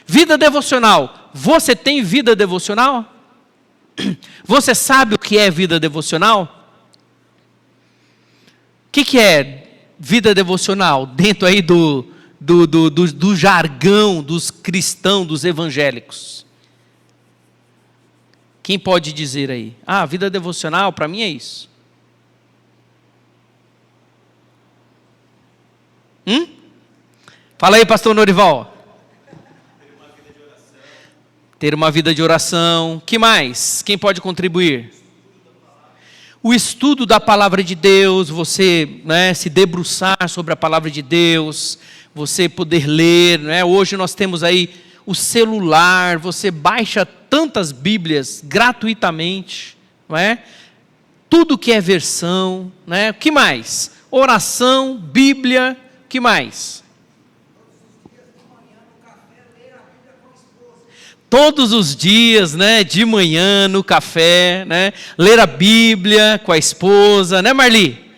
Vida devocional. Você tem vida devocional? Você sabe o que é vida devocional? O que é vida devocional? Dentro aí do jargão dos cristãos, dos evangélicos. Quem pode dizer aí? Vida devocional para mim é isso. Fala aí, pastor Norival. Ter uma vida de oração. Que mais? Quem pode contribuir? O estudo da palavra de Deus, você se debruçar sobre a palavra de Deus, você poder ler. Hoje nós temos aí o celular, você baixa tantas Bíblias gratuitamente. Tudo que é versão. O que mais? Oração, Bíblia, o que mais? Todos os dias, de manhã, no café, ler a Bíblia com a esposa, Marli?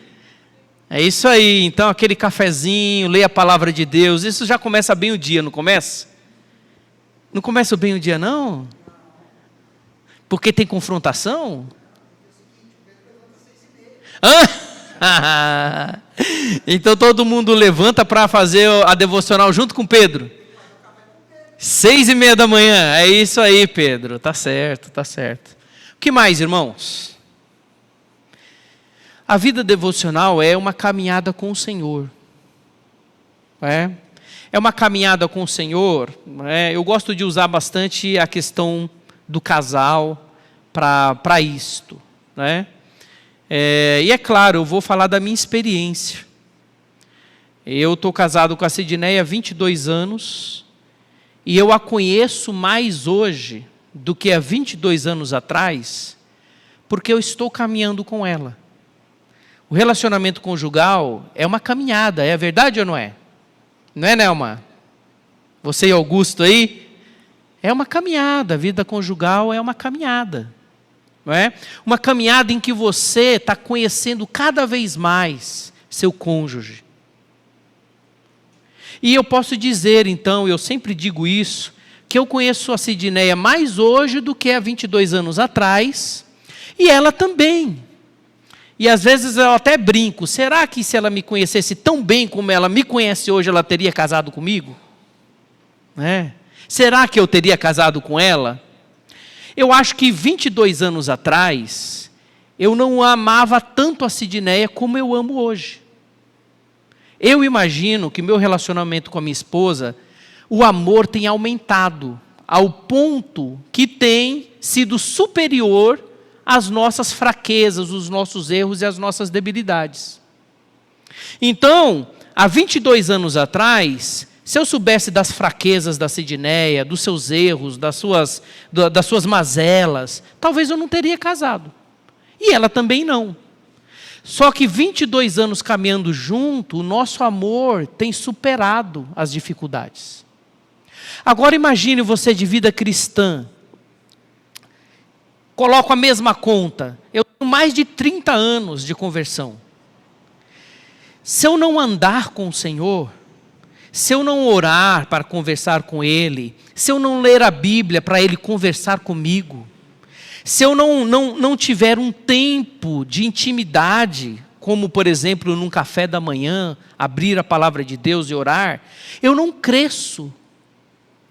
É isso aí, então aquele cafezinho, ler a palavra de Deus, isso já começa bem o dia, não começa? Não começa bem o dia, não? Porque tem confrontação? Então todo mundo levanta para fazer a devocional junto com Pedro? 6:30 da manhã, é isso aí, Pedro, tá certo. O que mais, irmãos? A vida devocional é uma caminhada com o Senhor. É uma caminhada com o Senhor. Eu gosto de usar bastante a questão do casal para isto. E é claro, eu vou falar da minha experiência. Eu estou casado com a Sidneia há 22 anos. E eu a conheço mais hoje do que há 22 anos atrás, porque eu estou caminhando com ela. O relacionamento conjugal é uma caminhada, é verdade ou não é? Não é, Nelma? Você e Augusto aí? É uma caminhada, a vida conjugal é uma caminhada. Não é? Uma caminhada em que você está conhecendo cada vez mais seu cônjuge. E eu posso dizer, então, eu sempre digo isso, que eu conheço a Sidneia mais hoje do que há 22 anos atrás, e ela também. E às vezes eu até brinco, será que se ela me conhecesse tão bem como ela me conhece hoje, ela teria casado comigo? Será que eu teria casado com ela? Eu acho que 22 anos atrás, eu não amava tanto a Sidneia como eu amo hoje. Eu imagino que meu relacionamento com a minha esposa, o amor tem aumentado, ao ponto que tem sido superior às nossas fraquezas, os nossos erros e as nossas debilidades. Então, há 22 anos atrás, se eu soubesse das fraquezas da Sidneia, dos seus erros, das suas mazelas, talvez eu não teria casado. E ela também não. Só que 22 anos caminhando junto, o nosso amor tem superado as dificuldades. Agora imagine você de vida cristã. Coloco a mesma conta. Eu tenho mais de 30 anos de conversão. Se eu não andar com o Senhor, se eu não orar para conversar com Ele, se eu não ler a Bíblia para Ele conversar comigo, se eu não tiver um tempo de intimidade, como por exemplo num café da manhã, abrir a palavra de Deus e orar, eu não cresço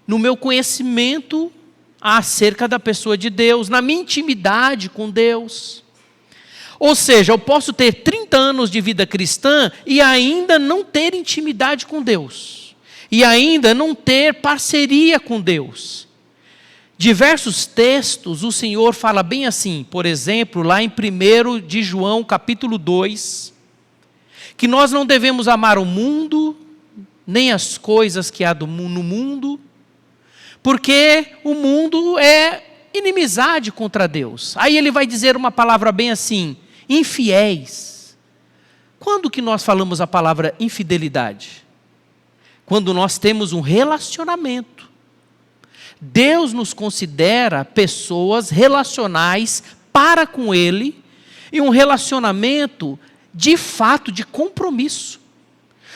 no meu conhecimento acerca da pessoa de Deus, na minha intimidade com Deus. Ou seja, eu posso ter 30 anos de vida cristã e ainda não ter intimidade com Deus, e ainda não ter parceria com Deus. Diversos textos, o Senhor fala bem assim, por exemplo, lá em 1 de João, capítulo 2, que nós não devemos amar o mundo, nem as coisas que há no mundo, porque o mundo é inimizade contra Deus. Aí ele vai dizer uma palavra bem assim, infiéis. Quando que nós falamos a palavra infidelidade? Quando nós temos um relacionamento. Deus nos considera pessoas relacionais para com Ele, e um relacionamento de fato de compromisso,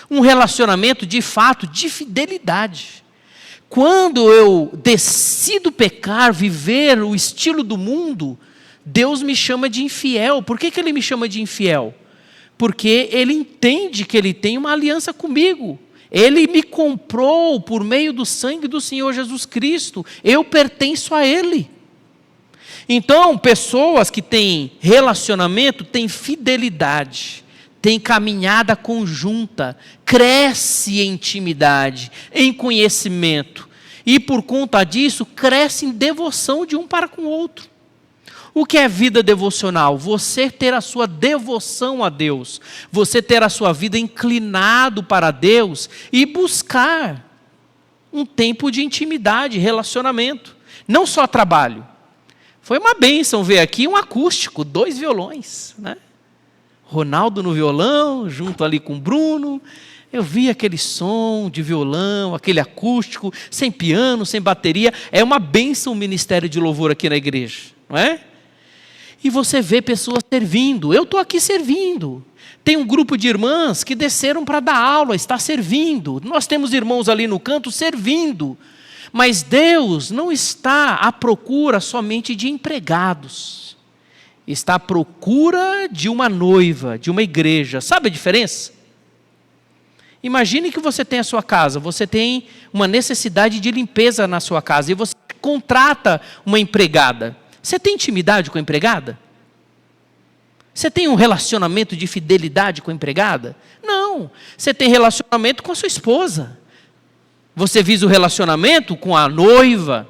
um relacionamento de fato de fidelidade. Quando eu decido pecar, viver o estilo do mundo, Deus me chama de infiel. Por que Ele me chama de infiel? Porque Ele entende que Ele tem uma aliança comigo. Ele me comprou por meio do sangue do Senhor Jesus Cristo. Eu pertenço a Ele. Então, pessoas que têm relacionamento têm fidelidade, têm caminhada conjunta, cresce em intimidade, em conhecimento. E por conta disso, cresce em devoção de um para com o outro. O que é vida devocional? Você ter a sua devoção a Deus, você ter a sua vida inclinado para Deus e buscar um tempo de intimidade, relacionamento, não só trabalho. Foi uma bênção ver aqui um acústico, 2 violões, né? Ronaldo no violão, junto ali com o Bruno. Eu vi aquele som de violão, aquele acústico, sem piano, sem bateria. É uma bênção o ministério de louvor aqui na igreja, não é? E você vê pessoas servindo. Eu estou aqui servindo. Tem um grupo de irmãs que desceram para dar aula, está servindo. Nós temos irmãos ali no canto servindo. Mas Deus não está à procura somente de empregados. Está à procura de uma noiva, de uma igreja. Sabe a diferença? Imagine que você tem a sua casa, você tem uma necessidade de limpeza na sua casa e você contrata uma empregada. Você tem intimidade com a empregada? Você tem um relacionamento de fidelidade com a empregada? Não. Você tem relacionamento com a sua esposa. Você visa o relacionamento com a noiva.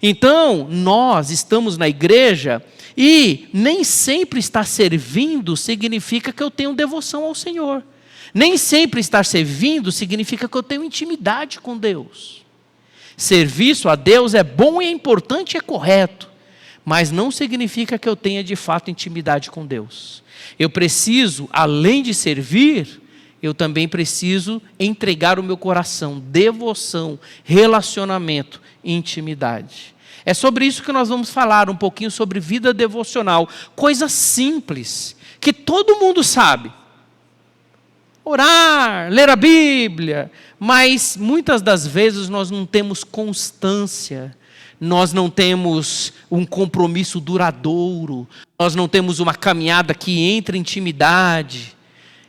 Então, nós estamos na igreja e nem sempre estar servindo significa que eu tenho devoção ao Senhor. Nem sempre estar servindo significa que eu tenho intimidade com Deus. Serviço a Deus é bom e é importante e é correto, mas não significa que eu tenha de fato intimidade com Deus. Eu preciso, além de servir, eu também preciso entregar o meu coração, devoção, relacionamento, intimidade. É sobre isso que nós vamos falar um pouquinho, sobre vida devocional. Coisa simples, que todo mundo sabe. Orar, ler a Bíblia, mas muitas das vezes nós não temos constância, nós não temos um compromisso duradouro, nós não temos uma caminhada que entra em intimidade.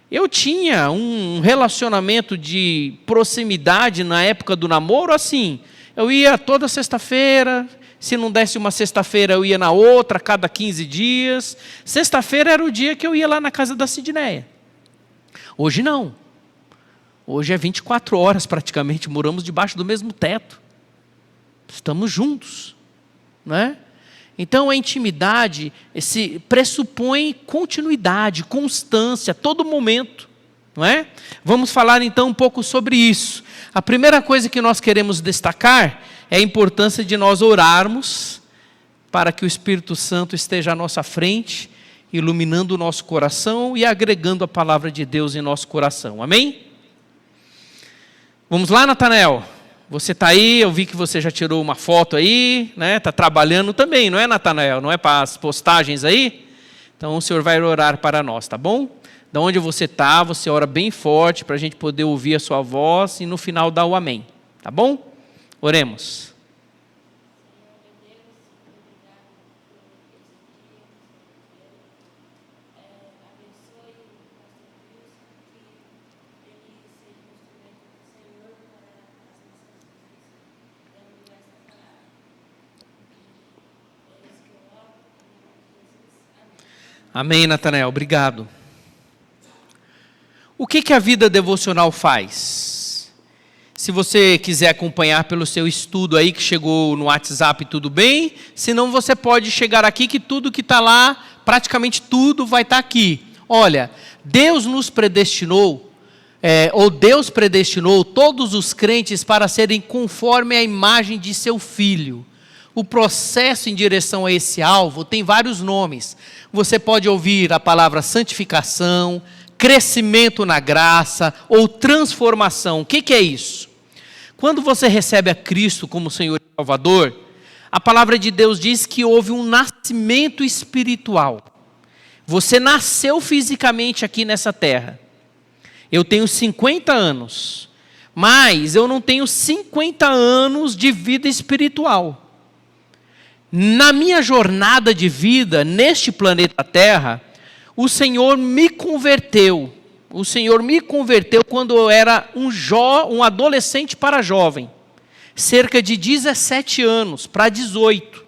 Eu tinha um relacionamento de proximidade na época do namoro assim, eu ia toda sexta-feira, se não desse uma sexta-feira eu ia na outra, a cada 15 dias, sexta-feira era o dia que eu ia lá na casa da Sidneia. Hoje não. Hoje é 24 horas praticamente, moramos debaixo do mesmo teto. Estamos juntos, não é? Então a intimidade pressupõe continuidade, constância, a todo momento, não é? Vamos falar então um pouco sobre isso. A primeira coisa que nós queremos destacar é a importância de nós orarmos para que o Espírito Santo esteja à nossa frente, iluminando o nosso coração e agregando a palavra de Deus em nosso coração. Amém? Vamos lá, Natanael? Você está aí, eu vi que você já tirou uma foto aí, né? Está trabalhando também, não é, Natanael? Não é para as postagens aí? Então o Senhor vai orar para nós, tá bom? Da onde você está, você ora bem forte para a gente poder ouvir a sua voz e no final dá o amém, tá bom? Oremos. Amém, Natanael, obrigado. O que a vida devocional faz? Se você quiser acompanhar pelo seu estudo aí, que chegou no WhatsApp, tudo bem. Se não, você pode chegar aqui, que tudo que está lá, praticamente tudo vai estar aqui. Olha, Deus nos predestinou, Deus predestinou todos os crentes para serem conforme a imagem de seu Filho. O processo em direção a esse alvo tem vários nomes. Você pode ouvir a palavra santificação, crescimento na graça ou transformação. O que é isso? Quando você recebe a Cristo como Senhor e Salvador, a palavra de Deus diz que houve um nascimento espiritual. Você nasceu fisicamente aqui nessa terra. Eu tenho 50 anos, mas eu não tenho 50 anos de vida espiritual. Na minha jornada de vida, neste planeta Terra, o Senhor me converteu. O Senhor me converteu quando eu era um adolescente para jovem. Cerca de 17 anos para 18.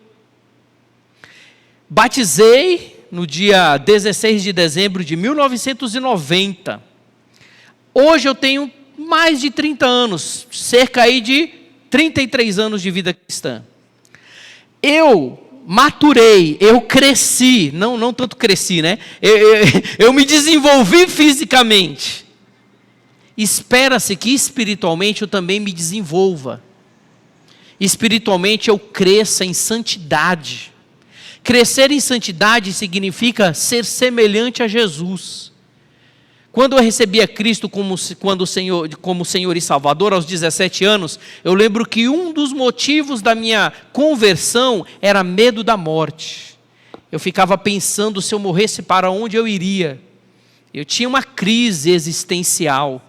Batizei no dia 16 de dezembro de 1990. Hoje eu tenho mais de 30 anos, cerca aí de 33 anos de vida cristã. Eu maturei, eu cresci, não tanto cresci, né? Eu me desenvolvi fisicamente. Espera-se que espiritualmente eu também me desenvolva. Espiritualmente eu cresça em santidade. Crescer em santidade significa ser semelhante a Jesus. Quando eu recebi a Cristo como Senhor e Salvador aos 17 anos, eu lembro que um dos motivos da minha conversão era medo da morte. Eu ficava pensando, se eu morresse, para onde eu iria? Eu tinha uma crise existencial.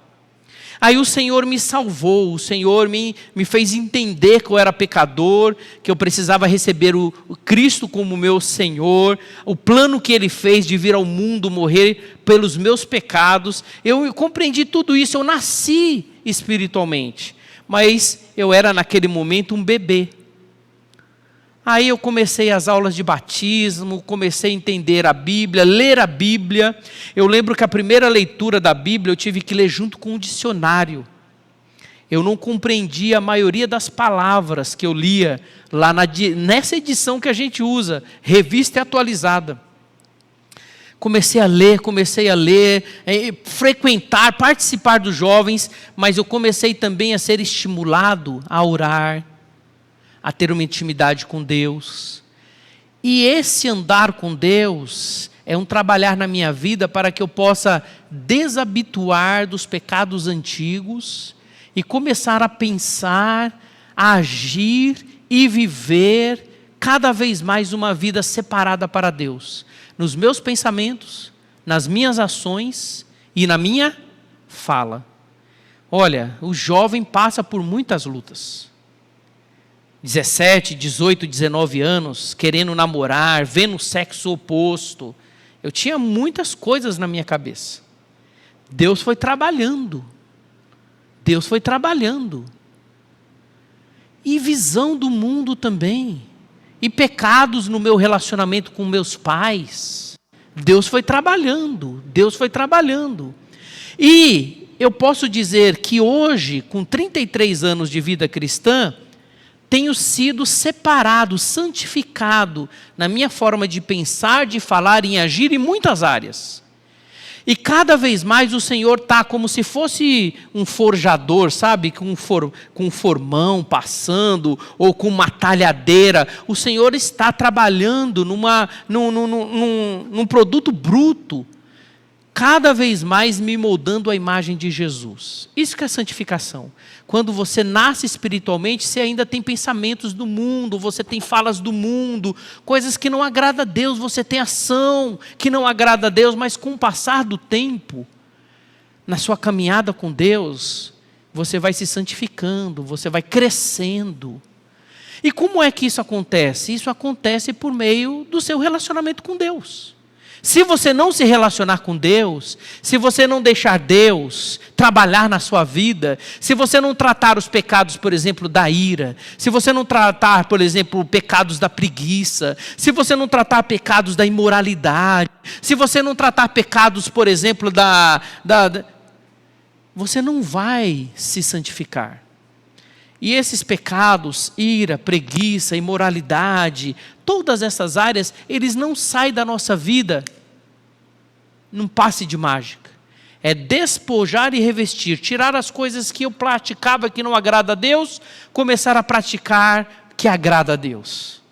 Aí o Senhor me salvou, o Senhor me fez entender que eu era pecador, que eu precisava receber o Cristo como meu Senhor, o plano que Ele fez de vir ao mundo morrer pelos meus pecados. Eu compreendi tudo isso, eu nasci espiritualmente, mas eu era naquele momento um bebê. Aí eu comecei as aulas de batismo, comecei a entender a Bíblia, ler a Bíblia. Eu lembro que a primeira leitura da Bíblia eu tive que ler junto com um dicionário. Eu não compreendia a maioria das palavras que eu lia lá nessa edição que a gente usa, revista e atualizada. Comecei a ler, frequentar, participar dos jovens, mas eu comecei também a ser estimulado a orar, a ter uma intimidade com Deus. E esse andar com Deus é um trabalhar na minha vida para que eu possa desabituar dos pecados antigos e começar a pensar, a agir e viver cada vez mais uma vida separada para Deus, nos meus pensamentos, nas minhas ações e na minha fala. Olha, o jovem passa por muitas lutas. 17, 18, 19 anos, querendo namorar, vendo o sexo oposto. Eu tinha muitas coisas na minha cabeça. Deus foi trabalhando. E visão do mundo também. E pecados no meu relacionamento com meus pais. Deus foi trabalhando. E eu posso dizer que hoje, com 33 anos de vida cristã, tenho sido separado, santificado na minha forma de pensar, de falar e agir em muitas áreas. E cada vez mais o Senhor está como se fosse um forjador, sabe? Com um formão passando, ou com uma talhadeira. O Senhor está trabalhando num produto bruto, cada vez mais me moldando a imagem de Jesus. Isso que é santificação. Quando você nasce espiritualmente, você ainda tem pensamentos do mundo, você tem falas do mundo, coisas que não agradam a Deus, você tem ação que não agrada a Deus, mas com o passar do tempo, na sua caminhada com Deus, você vai se santificando, você vai crescendo. E como é que isso acontece? Isso acontece por meio do seu relacionamento com Deus. Se você não se relacionar com Deus, se você não deixar Deus trabalhar na sua vida, se você não tratar os pecados, por exemplo, da ira, se você não tratar, por exemplo, pecados da preguiça, se você não tratar pecados da imoralidade, se você não tratar pecados, por exemplo, você não vai se santificar. E esses pecados, ira, preguiça, imoralidade, todas essas áreas, eles não saem da nossa vida num passe de mágica. É despojar e revestir, tirar as coisas que eu praticava que não agrada a Deus, começar a praticar que agrada a Deus.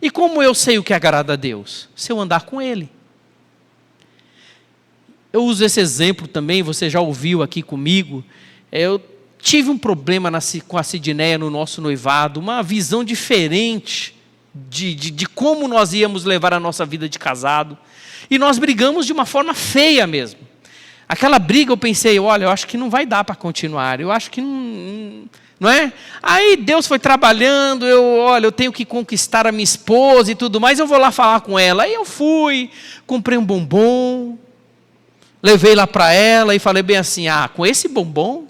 E como eu sei o que agrada a Deus? Se eu andar com Ele. Eu uso esse exemplo também, você já ouviu aqui comigo. Eu tive um problema com a Sidneia no nosso noivado, uma visão diferente de como nós íamos levar a nossa vida de casado. E nós brigamos de uma forma feia mesmo. Aquela briga eu pensei, olha, eu acho que não vai dar para continuar, eu acho que não é? Aí Deus foi trabalhando, olha, eu tenho que conquistar a minha esposa e tudo mais, eu vou lá falar com ela. Aí eu fui, comprei um bombom, levei lá para ela e falei bem assim, com esse bombom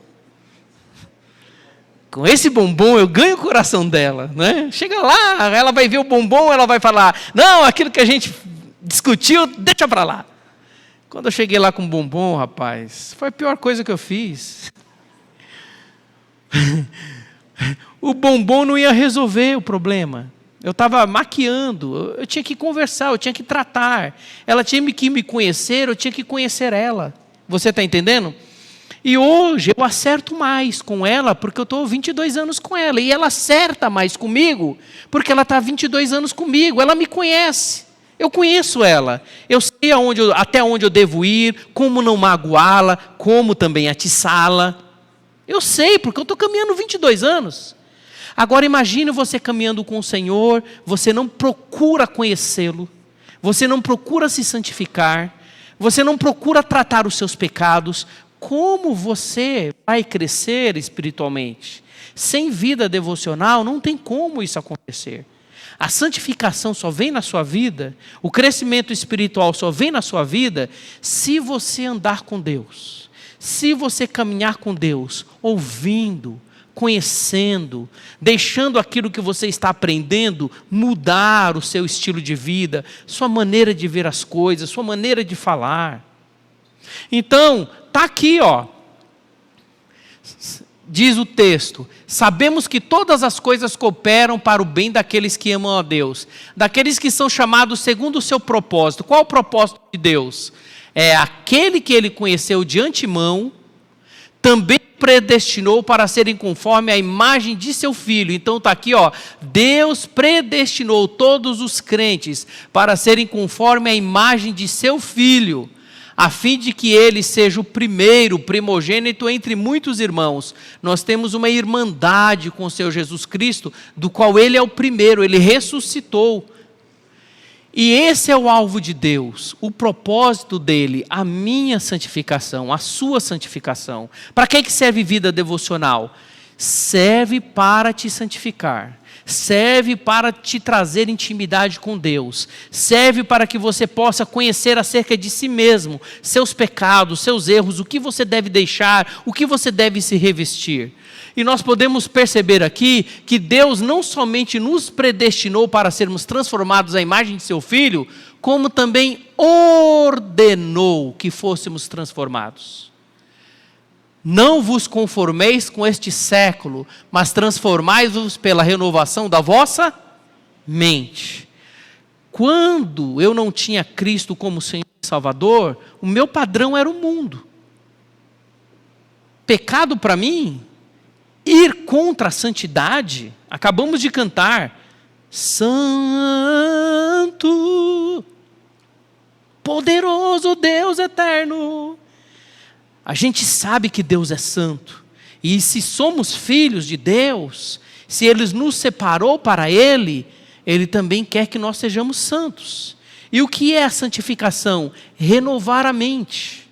eu ganho o coração dela, né? Chega lá, ela vai ver o bombom, ela vai falar, não, aquilo que a gente discutiu, deixa para lá. Quando eu cheguei lá com o bombom, rapaz, foi a pior coisa que eu fiz. O bombom não ia resolver o problema. Eu estava maquiando, eu tinha que conversar, eu tinha que tratar. Ela tinha que me conhecer, eu tinha que conhecer ela. Você está entendendo? E hoje eu acerto mais com ela, porque eu estou 22 anos com ela. E ela acerta mais comigo, porque ela está 22 anos comigo. Ela me conhece. Eu conheço ela. Eu sei até onde eu devo ir, como não magoá-la, como também atiçá-la. Eu sei, porque eu estou caminhando 22 anos. Agora imagine você caminhando com o Senhor, você não procura conhecê-lo, você não procura se santificar, você não procura tratar os seus pecados. Como você vai crescer espiritualmente? Sem vida devocional, não tem como isso acontecer. A santificação só vem na sua vida, o crescimento espiritual só vem na sua vida, se você andar com Deus, se você caminhar com Deus, ouvindo, conhecendo, deixando aquilo que você está aprendendo mudar o seu estilo de vida, sua maneira de ver as coisas, sua maneira de falar. Então, está aqui, diz o texto, sabemos que todas as coisas cooperam para o bem daqueles que amam a Deus, daqueles que são chamados segundo o seu propósito. Qual o propósito de Deus? É aquele que Ele conheceu de antemão, também predestinou para serem conforme a imagem de seu Filho. Então está aqui, Deus predestinou todos os crentes para serem conforme a imagem de seu Filho, a fim de que ele seja o primeiro, primogênito entre muitos irmãos. Nós temos uma irmandade com o Senhor Jesus Cristo, do qual Ele é o primeiro, Ele ressuscitou. E esse é o alvo de Deus, o propósito dEle, a minha santificação, a sua santificação. Para que serve vida devocional? Serve para te santificar. Serve para te trazer intimidade com Deus, serve para que você possa conhecer acerca de si mesmo, seus pecados, seus erros, o que você deve deixar, o que você deve se revestir. E nós podemos perceber aqui que Deus não somente nos predestinou para sermos transformados à imagem de seu Filho, como também ordenou que fôssemos transformados. Não vos conformeis com este século, mas transformai-vos pela renovação da vossa mente. Quando eu não tinha Cristo como Senhor e Salvador, o meu padrão era o mundo. Pecado para mim, ir contra a santidade, acabamos de cantar, Santo, poderoso Deus eterno. A gente sabe que Deus é santo, e se somos filhos de Deus, se Ele nos separou para Ele, Ele também quer que nós sejamos santos. E o que é a santificação? Renovar a mente,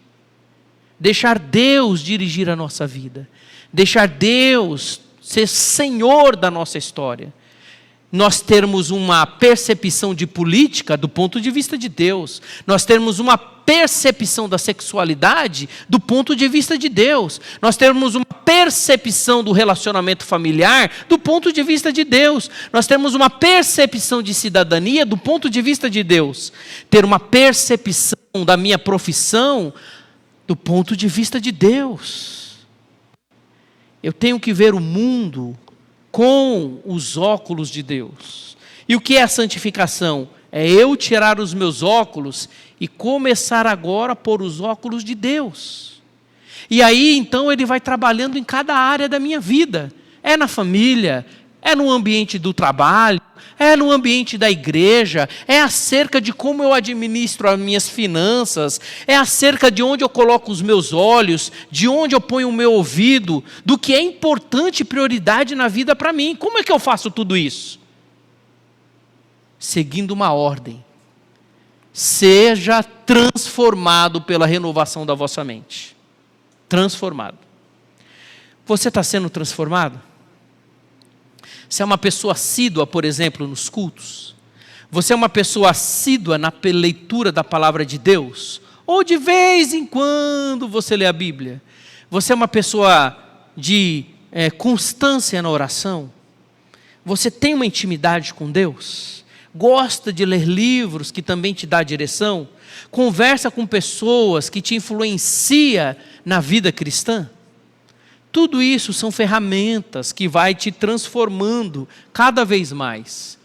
deixar Deus dirigir a nossa vida, deixar Deus ser Senhor da nossa história. Nós termos uma percepção de política do ponto de vista de Deus. Nós termos uma percepção da sexualidade do ponto de vista de Deus. Nós termos uma percepção do relacionamento familiar do ponto de vista de Deus. Nós temos uma percepção de cidadania do ponto de vista de Deus. Ter uma percepção da minha profissão do ponto de vista de Deus. Eu tenho que ver o mundo com os óculos de Deus. E o que é a santificação? É eu tirar os meus óculos e começar agora a pôr os óculos de Deus. E aí então Ele vai trabalhando em cada área da minha vida. É na família, é no ambiente do trabalho, é no ambiente da igreja, é acerca de como eu administro as minhas finanças, é acerca de onde eu coloco os meus olhos, de onde eu ponho o meu ouvido, do que é importante e prioridade na vida para mim. Como é que eu faço tudo isso? Seguindo uma ordem. seja transformado pela renovação da vossa mente. Transformado. Você está sendo transformado? Você é uma pessoa assídua, por exemplo, nos cultos? Você é uma pessoa assídua na leitura da palavra de Deus? Ou de vez em quando você lê a Bíblia? Você é uma pessoa de constância na oração? Você tem uma intimidade com Deus? Gosta de ler livros que também te dá direção? Conversa com pessoas que te influenciam na vida cristã? Tudo isso são ferramentas que vai te transformando cada vez mais.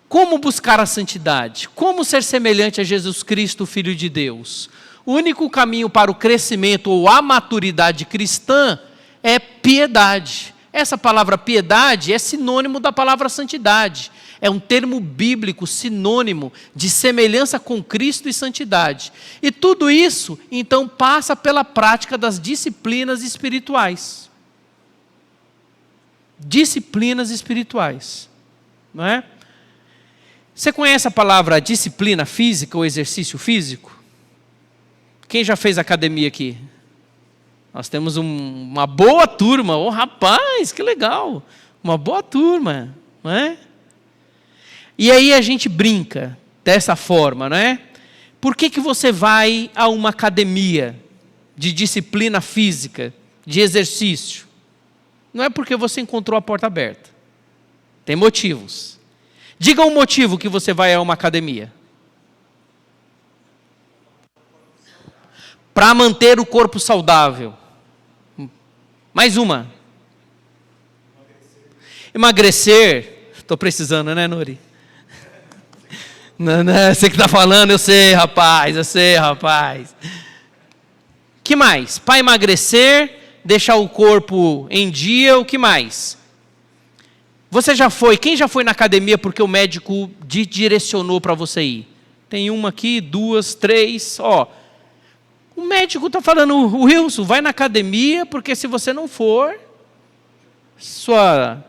Como buscar a santidade? Como ser semelhante a Jesus Cristo, Filho de Deus? O único caminho para o crescimento ou a maturidade cristã é piedade. Essa palavra piedade é sinônimo da palavra santidade. É um termo bíblico sinônimo de semelhança com Cristo e santidade. E tudo isso, então, passa pela prática das disciplinas espirituais. Disciplinas espirituais. Não é? Você conhece a palavra disciplina física ou exercício físico? Quem já fez academia aqui? Nós temos uma boa turma. Oh, rapaz, que legal. Uma boa turma, não é? E aí a gente brinca dessa forma, não é? Por que você vai a uma academia de disciplina física, de exercício? Não é porque você encontrou a porta aberta. Tem motivos. Diga um motivo que você vai a uma academia. Para manter o corpo saudável. Mais uma. Emagrecer. Estou precisando, né, Nuri? Não, você que está falando, eu sei, rapaz, Que mais? Para emagrecer, deixar o corpo em dia, o que mais? Quem já foi na academia porque o médico direcionou para você ir? Tem uma aqui, duas, três, O médico está falando, Wilson, vai na academia, porque se você não for, sua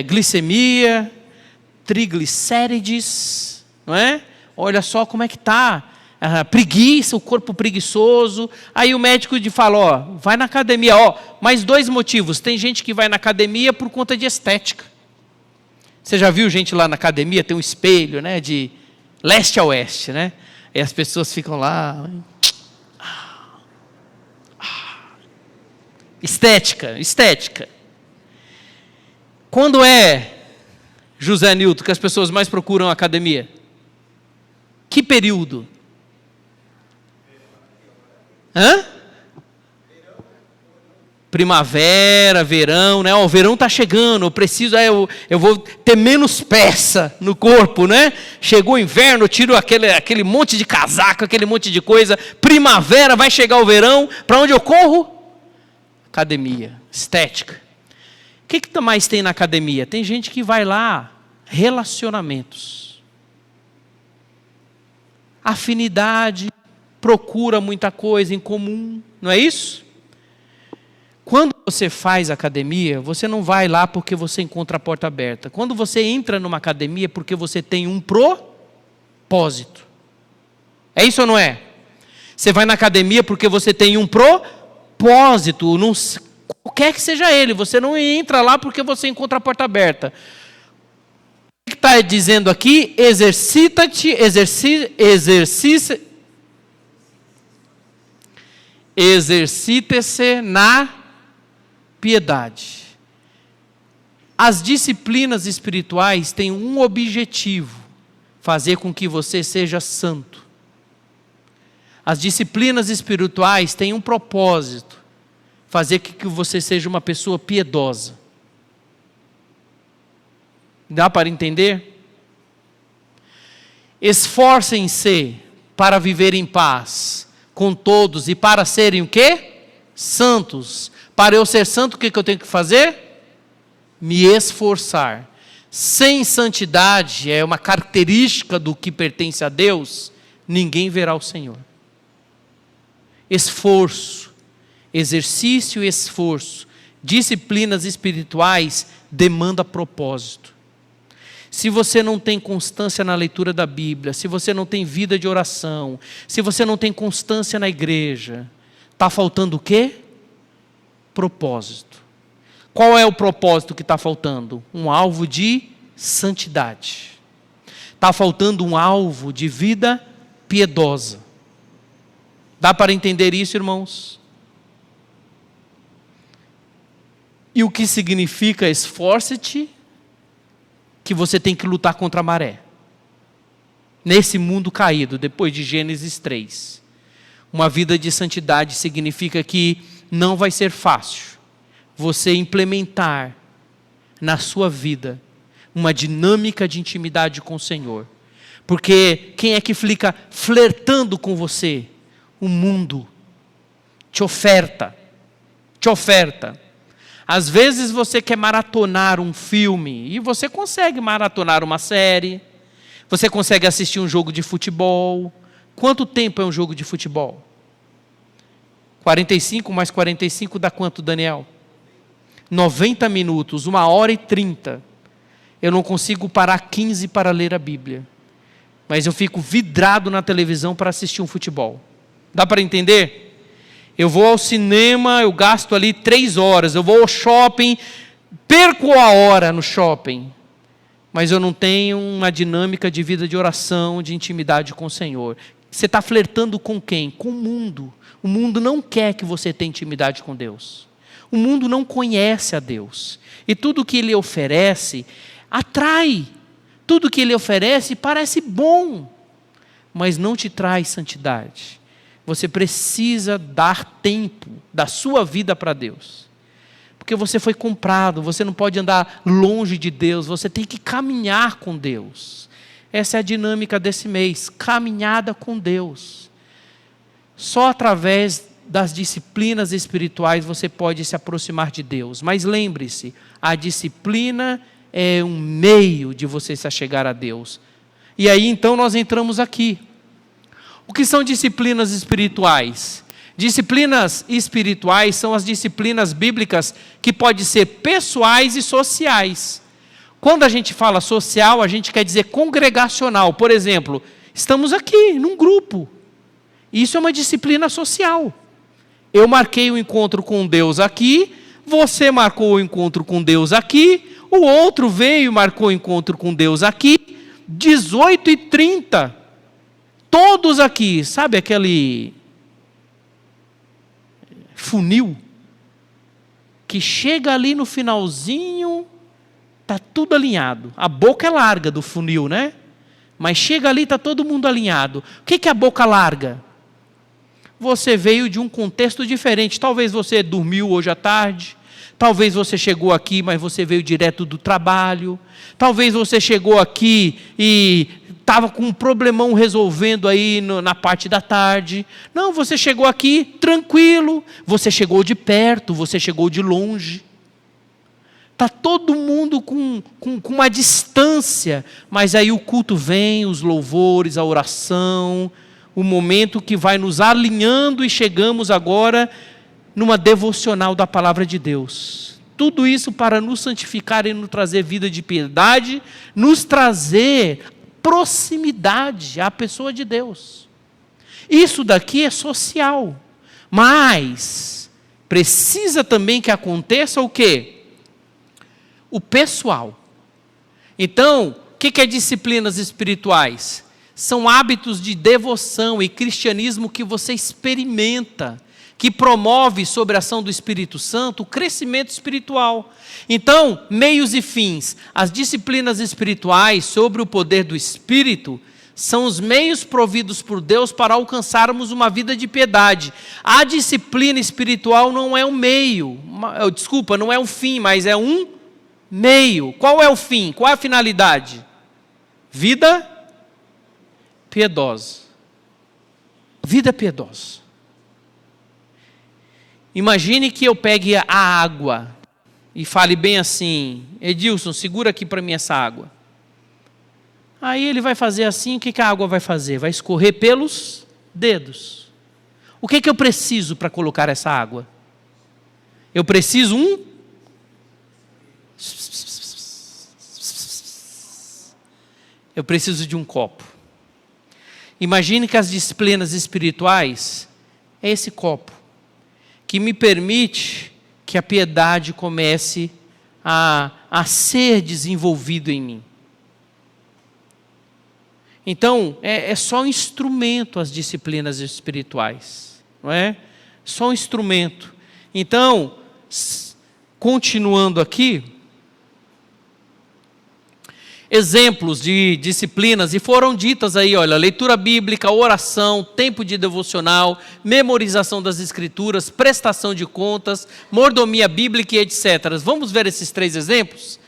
glicemia, triglicérides, não é? Olha só como é que está, preguiça, o corpo preguiçoso. Aí o médico fala, vai na academia. Mais 2 motivos. Tem gente que vai na academia por conta de estética. Você já viu gente lá na academia, tem um espelho, né, de leste a oeste, né? E as pessoas ficam lá. Estética. Quando é, José Nilton, que as pessoas mais procuram a academia? Que período? Primavera, verão, né? O verão está chegando, eu vou ter menos peça no corpo, né? Chegou o inverno, eu tiro aquele monte de casaco, aquele monte de coisa. Primavera, vai chegar o verão, para onde eu corro? Academia, estética. O que mais tem na academia? Tem gente que vai lá, relacionamentos. Afinidade, procura muita coisa em comum, não é isso? Quando você faz academia, você não vai lá porque você encontra a porta aberta. Quando você entra numa academia, é porque você tem um propósito. É isso ou não é? Você vai na academia porque você tem um propósito, qualquer que seja ele. Você não entra lá porque você encontra a porta aberta. O que está dizendo aqui? Exercita-te, exercite-se na piedade. As disciplinas espirituais têm um objetivo: fazer com que você seja santo. As disciplinas espirituais têm um propósito: fazer com que você seja uma pessoa piedosa. Dá para entender? Esforcem-se para viver em paz com todos e para serem o quê? Santos. Para eu ser santo, o que eu tenho que fazer? Me esforçar. Sem santidade, é uma característica do que pertence a Deus, ninguém verá o Senhor. Esforço, exercício e esforço, disciplinas espirituais demanda propósito. se você não tem constância na leitura da Bíblia, se você não tem vida de oração, se você não tem constância na igreja, está faltando o quê? Propósito. Qual é o propósito que está faltando? Um alvo de santidade. Está faltando um alvo de vida piedosa. Dá para entender isso, irmãos? E o que significa esforce-te? Que você tem que lutar contra a maré. Nesse mundo caído, depois de Gênesis 3. Uma vida de santidade significa que não vai ser fácil você implementar na sua vida uma dinâmica de intimidade com o Senhor. Porque quem é que fica flertando com você? O mundo te oferta. Às vezes você quer maratonar um filme, e você consegue maratonar uma série, você consegue assistir um jogo de futebol. Quanto tempo é um jogo de futebol? 45 mais 45 dá quanto, Daniel? 90 minutos, 1h30. Eu não consigo parar 15 para ler a Bíblia. Mas eu fico vidrado na televisão para assistir um futebol. Dá para entender? Eu vou ao cinema, eu gasto ali 3 horas. Eu vou ao shopping, perco a hora no shopping. Mas eu não tenho uma dinâmica de vida de oração, de intimidade com o Senhor. Você está flertando com quem? Com o mundo. O mundo não quer que você tenha intimidade com Deus. O mundo não conhece a Deus. E tudo que Ele oferece atrai. Tudo que Ele oferece parece bom, mas não te traz santidade. Você precisa dar tempo da sua vida para Deus. Porque você foi comprado, você não pode andar longe de Deus, você tem que caminhar com Deus. Essa é a dinâmica desse mês, caminhada com Deus. Só através das disciplinas espirituais você pode se aproximar de Deus. Mas lembre-se, a disciplina é um meio de você se achegar a Deus. E aí então nós entramos aqui. O que são disciplinas espirituais? Disciplinas espirituais são as disciplinas bíblicas que podem ser pessoais e sociais. Quando a gente fala social, a gente quer dizer congregacional. Por exemplo, estamos aqui num grupo. Isso é uma disciplina social. Eu marquei o encontro com Deus aqui, você marcou o encontro com Deus aqui, o outro veio e marcou o encontro com Deus aqui, 18h30. Todos aqui, sabe aquele funil que chega ali no finalzinho, está tudo alinhado. A boca é larga do funil, né? Mas chega ali, está todo mundo alinhado. O que é a boca larga? Você veio de um contexto diferente. Talvez você dormiu hoje à tarde. Talvez você chegou aqui, mas você veio direto do trabalho. Talvez você chegou aqui e estava com um problemão resolvendo aí na parte da tarde. Não, você chegou aqui tranquilo. Você chegou de perto, você chegou de longe. Está todo mundo com uma distância. Mas aí o culto vem, os louvores, a oração, o momento que vai nos alinhando e chegamos agora numa devocional da palavra de Deus. Tudo isso para nos santificar e nos trazer vida de piedade, nos trazer proximidade à pessoa de Deus. Isso daqui é social, mas precisa também que aconteça o quê? O pessoal. Então, o que é disciplinas espirituais? São hábitos de devoção e cristianismo que você experimenta, que promove sobre a ação do Espírito Santo o crescimento espiritual. Então, meios e fins. As disciplinas espirituais sobre o poder do Espírito são os meios providos por Deus para alcançarmos uma vida de piedade. A disciplina espiritual não é um meio, não é um fim, mas é um meio. Qual é o fim? Qual é a finalidade? Vida piedosa. Vida piedosa. Imagine que eu pegue a água e fale bem assim: Edilson, segura aqui para mim essa água. Aí ele vai fazer assim, o que a água vai fazer? Vai escorrer pelos dedos. O que eu preciso para colocar essa água? Eu preciso eu preciso de um copo. Imagine que as disciplinas espirituais é esse copo, que me permite que a piedade comece a ser desenvolvido em mim. Então, é só um instrumento as disciplinas espirituais, não é? Só um instrumento. Então, continuando aqui, exemplos de disciplinas, e foram ditas aí, olha, leitura bíblica, oração, tempo de devocional, memorização das escrituras, prestação de contas, mordomia bíblica e etc. Vamos ver esses 3 exemplos?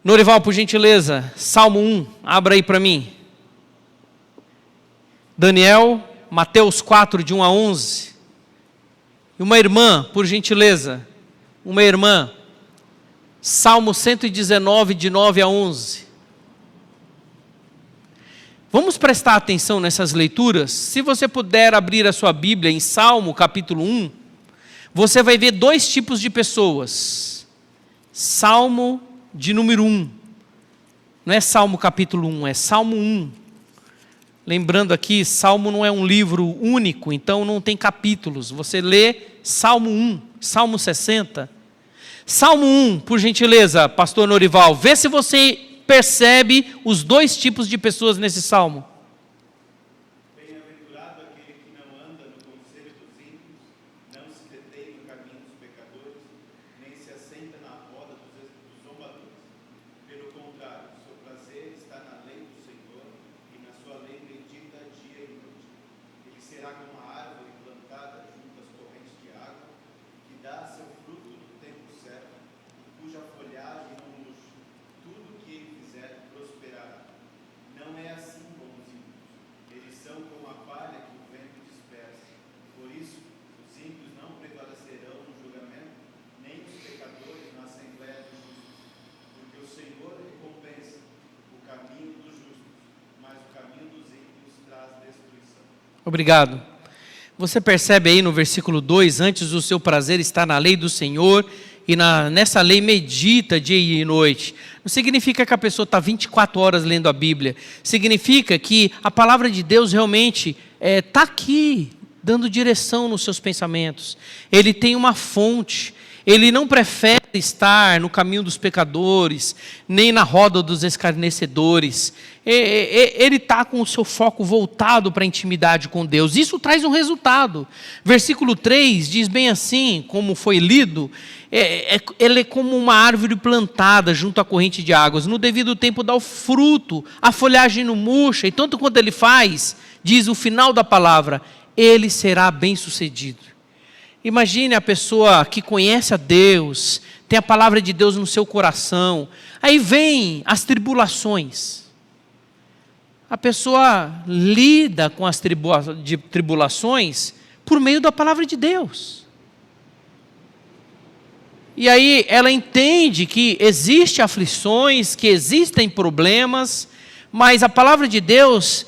Norival, por gentileza, Salmo 1, abra aí para mim. Daniel, Mateus 4, de 1 a 11. E uma irmã, por gentileza, uma irmã, Salmo 119, de 9 a 11. Vamos prestar atenção nessas leituras? Se você puder abrir a sua Bíblia em Salmo capítulo 1, você vai ver 2 tipos de pessoas. Salmo de número 1. Não é Salmo capítulo 1, é Salmo 1. Lembrando aqui, Salmo não é um livro único, então não tem capítulos. Você lê Salmo 1, Salmo 60. Salmo 1, por gentileza, pastor Norival, vê se você percebe os 2 tipos de pessoas nesse salmo. Bem-aventurado aquele que não anda no conselho dos ímpios, não se detém no caminho dos pecadores, nem se assenta na roda dos zombadores. Pelo contrário, seu prazer está na lei do Senhor, e na sua lei medita dia e noite. Ele será como a árvore plantada junto às correntes de água, que dá seu fruto no tempo certo, e cuja folhagem não murcha. Tudo que ele fizer prosperará. Não é assim com os ímpios. Eles são como a palha que o vento dispersa. Por isso, os ímpios não prevalecerão no julgamento, nem os pecadores na assembleia dos justos. Porque o Senhor recompensa o caminho dos justos, mas o caminho dos ímpios traz destruição. Obrigado. Você percebe aí no versículo 2, antes o seu prazer está na lei do Senhor, e nessa lei medita dia e noite. Não significa que a pessoa está 24 horas lendo a Bíblia. Significa que a palavra de Deus realmente está aqui, dando direção nos seus pensamentos. Ele tem uma fonte. Ele não prefere estar no caminho dos pecadores, nem na roda dos escarnecedores. Ele está com o seu foco voltado para a intimidade com Deus. Isso traz um resultado. Versículo 3 diz bem assim, como foi lido, ele é como uma árvore plantada junto à corrente de águas. No devido tempo dá o fruto, a folhagem não murcha, e tanto quanto ele faz, diz o final da palavra, ele será bem sucedido. Imagine a pessoa que conhece a Deus, tem a palavra de Deus no seu coração, aí vem as tribulações. A pessoa lida com as tribulações por meio da palavra de Deus. E aí ela entende que existem aflições, que existem problemas, mas a palavra de Deus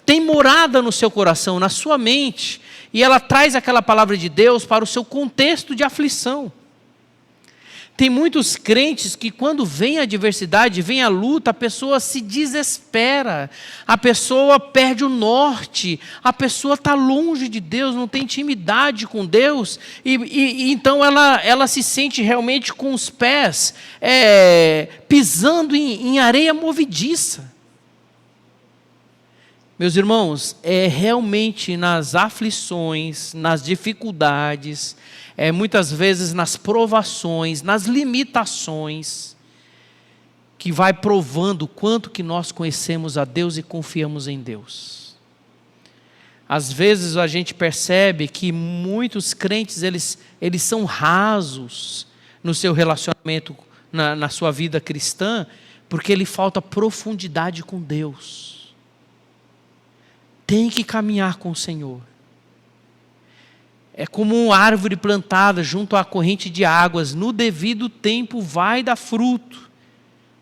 tem morada no seu coração, na sua mente, e ela traz aquela palavra de Deus para o seu contexto de aflição. Tem muitos crentes que quando vem a adversidade, vem a luta, a pessoa se desespera, a pessoa perde o norte, a pessoa está longe de Deus, não tem intimidade com Deus, e então ela se sente realmente com os pés pisando em areia movediça. Meus irmãos, é realmente nas aflições, nas dificuldades, muitas vezes nas provações, nas limitações, que vai provando o quanto que nós conhecemos a Deus e confiamos em Deus. Às vezes a gente percebe que muitos crentes, eles são rasos no seu relacionamento, na sua vida cristã, porque lhe falta profundidade com Deus. Tem que caminhar com o Senhor. É como uma árvore plantada junto à corrente de águas, no devido tempo vai dar fruto.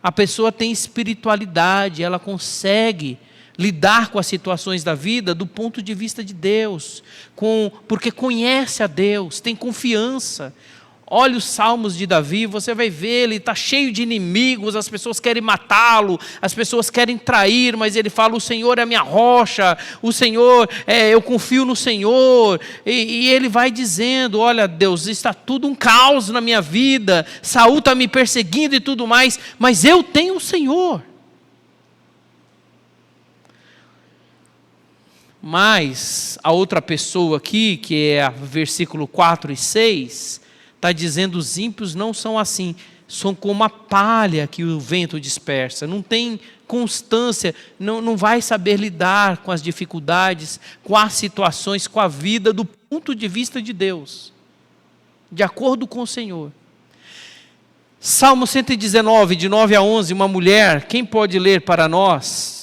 A pessoa tem espiritualidade, ela consegue lidar com as situações da vida do ponto de vista de Deus, porque conhece a Deus, tem confiança. Olha os salmos de Davi, você vai ver, ele está cheio de inimigos, as pessoas querem matá-lo, as pessoas querem trair, mas ele fala, o Senhor é a minha rocha, o Senhor, eu confio no Senhor, e ele vai dizendo, olha Deus, está tudo um caos na minha vida, Saul está me perseguindo e tudo mais, mas eu tenho o Senhor. Mas a outra pessoa aqui, que é versículo 4 e 6, está dizendo, os ímpios não são assim, são como a palha que o vento dispersa, não tem constância, não vai saber lidar com as dificuldades, com as situações, com a vida do ponto de vista de Deus, de acordo com o Senhor. Salmo 119, de 9 a 11, uma mulher, quem pode ler para nós?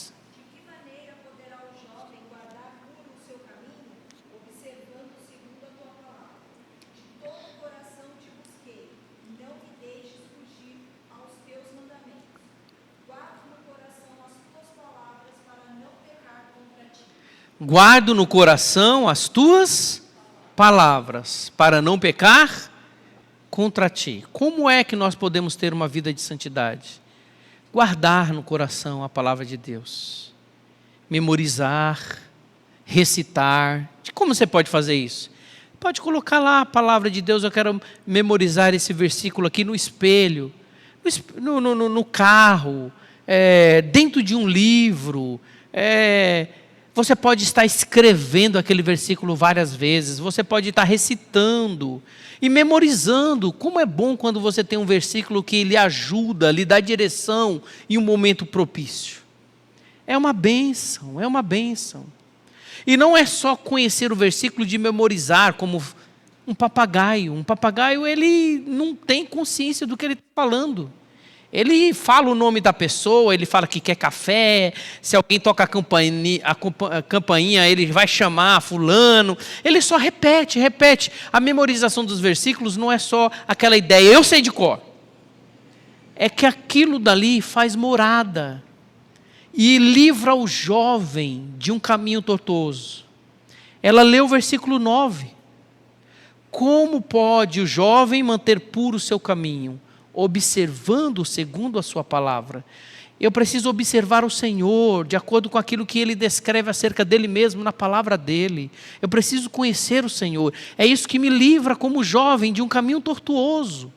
Guardo no coração as tuas palavras, para não pecar contra ti. Como é que nós podemos ter uma vida de santidade? Guardar no coração a palavra de Deus. Memorizar, recitar. Como você pode fazer isso? Pode colocar lá a palavra de Deus, eu quero memorizar esse versículo aqui no espelho, no carro, dentro de um livro, você pode estar escrevendo aquele versículo várias vezes, você pode estar recitando e memorizando. Como é bom quando você tem um versículo que lhe ajuda, lhe dá direção em um momento propício. É uma bênção, é uma bênção. E não é só conhecer o versículo de memorizar como um papagaio. Um papagaio, ele não tem consciência do que ele está falando. Ele fala o nome da pessoa, ele fala que quer café, se alguém toca a campainha, ele vai chamar fulano. Ele só repete. A memorização dos versículos não é só aquela ideia, eu sei de cor. É que aquilo dali faz morada e livra o jovem de um caminho tortuoso. Ela leu o versículo 9. Como pode o jovem manter puro o seu caminho? Observando segundo a sua palavra. Eu preciso observar o Senhor de acordo com aquilo que Ele descreve acerca dEle mesmo na palavra dEle. Eu preciso conhecer o Senhor. É isso que me livra como jovem de um caminho tortuoso,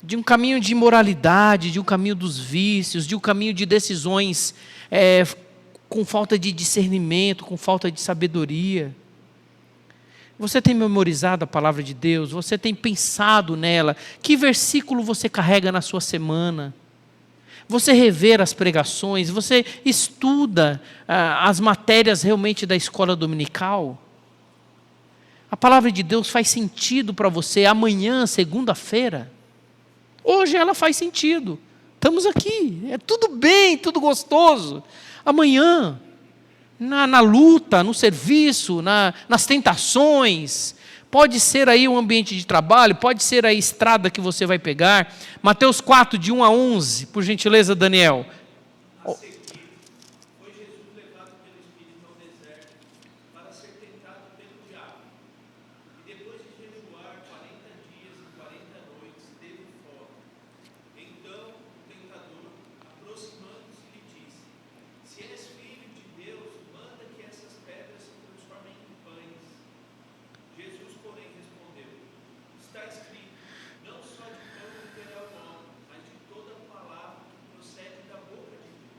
de um caminho de imoralidade, de um caminho dos vícios, de um caminho de decisões com falta de discernimento, com falta de sabedoria. Você tem memorizado a palavra de Deus? Você tem pensado nela? Que versículo você carrega na sua semana? Você revê as pregações? Você estuda as matérias realmente da escola dominical? A palavra de Deus faz sentido para você amanhã, segunda-feira? Hoje ela faz sentido. Estamos aqui, é tudo bem, tudo gostoso. Amanhã, na luta, no serviço, nas tentações, pode ser aí um ambiente de trabalho, pode ser a estrada que você vai pegar. Mateus 4, de 1 a 11, por gentileza, Daniel. A seguir, foi Jesus levado pelo Espírito ao deserto para ser tentado pelo diabo. E depois de jejuar 40 dias e 40 noites, teve fome. Então o tentador, aproximando-se, lhe disse: Se és filho de Deus, manda que essas pedras se transformem em pães. Jesus, porém, respondeu: Está escrito, não só de pão viverá o homem, mas de toda palavra que procede da boca de Deus.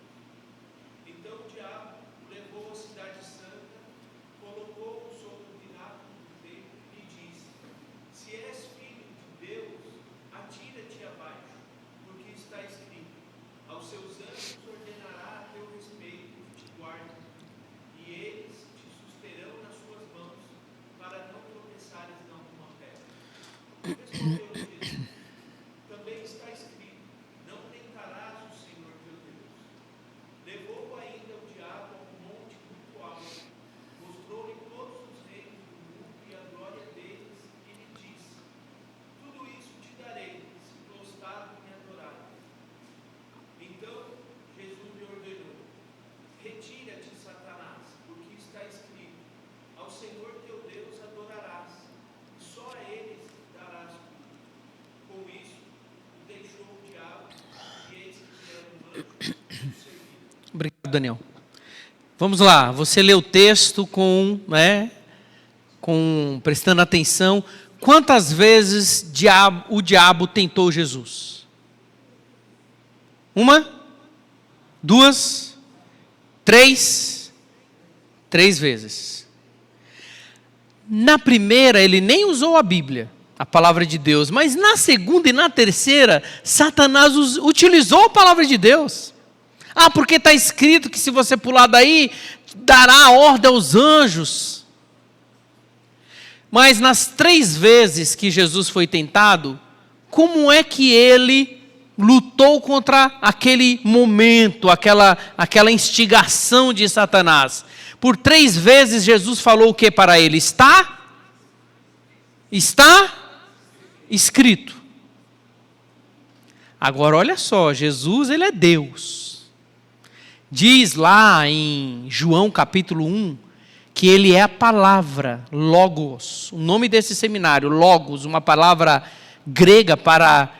Obrigado, Daniel. Vamos lá, você lê o texto prestando atenção. Quantas vezes o diabo tentou Jesus? 1, 2, 3. 3 vezes. Na primeira, ele nem usou a Bíblia, a palavra de Deus. Mas na segunda e na terceira, Satanás utilizou a palavra de Deus. Porque está escrito que se você pular daí, dará ordem aos anjos. Mas nas 3 vezes que Jesus foi tentado, como é que ele lutou contra aquele momento, aquela instigação de Satanás? Por 3 vezes Jesus falou o que para ele? Está escrito. Agora olha só, Jesus ele é Deus. Diz lá em João capítulo 1, que ele é a palavra, Logos. O nome desse seminário, Logos, uma palavra grega para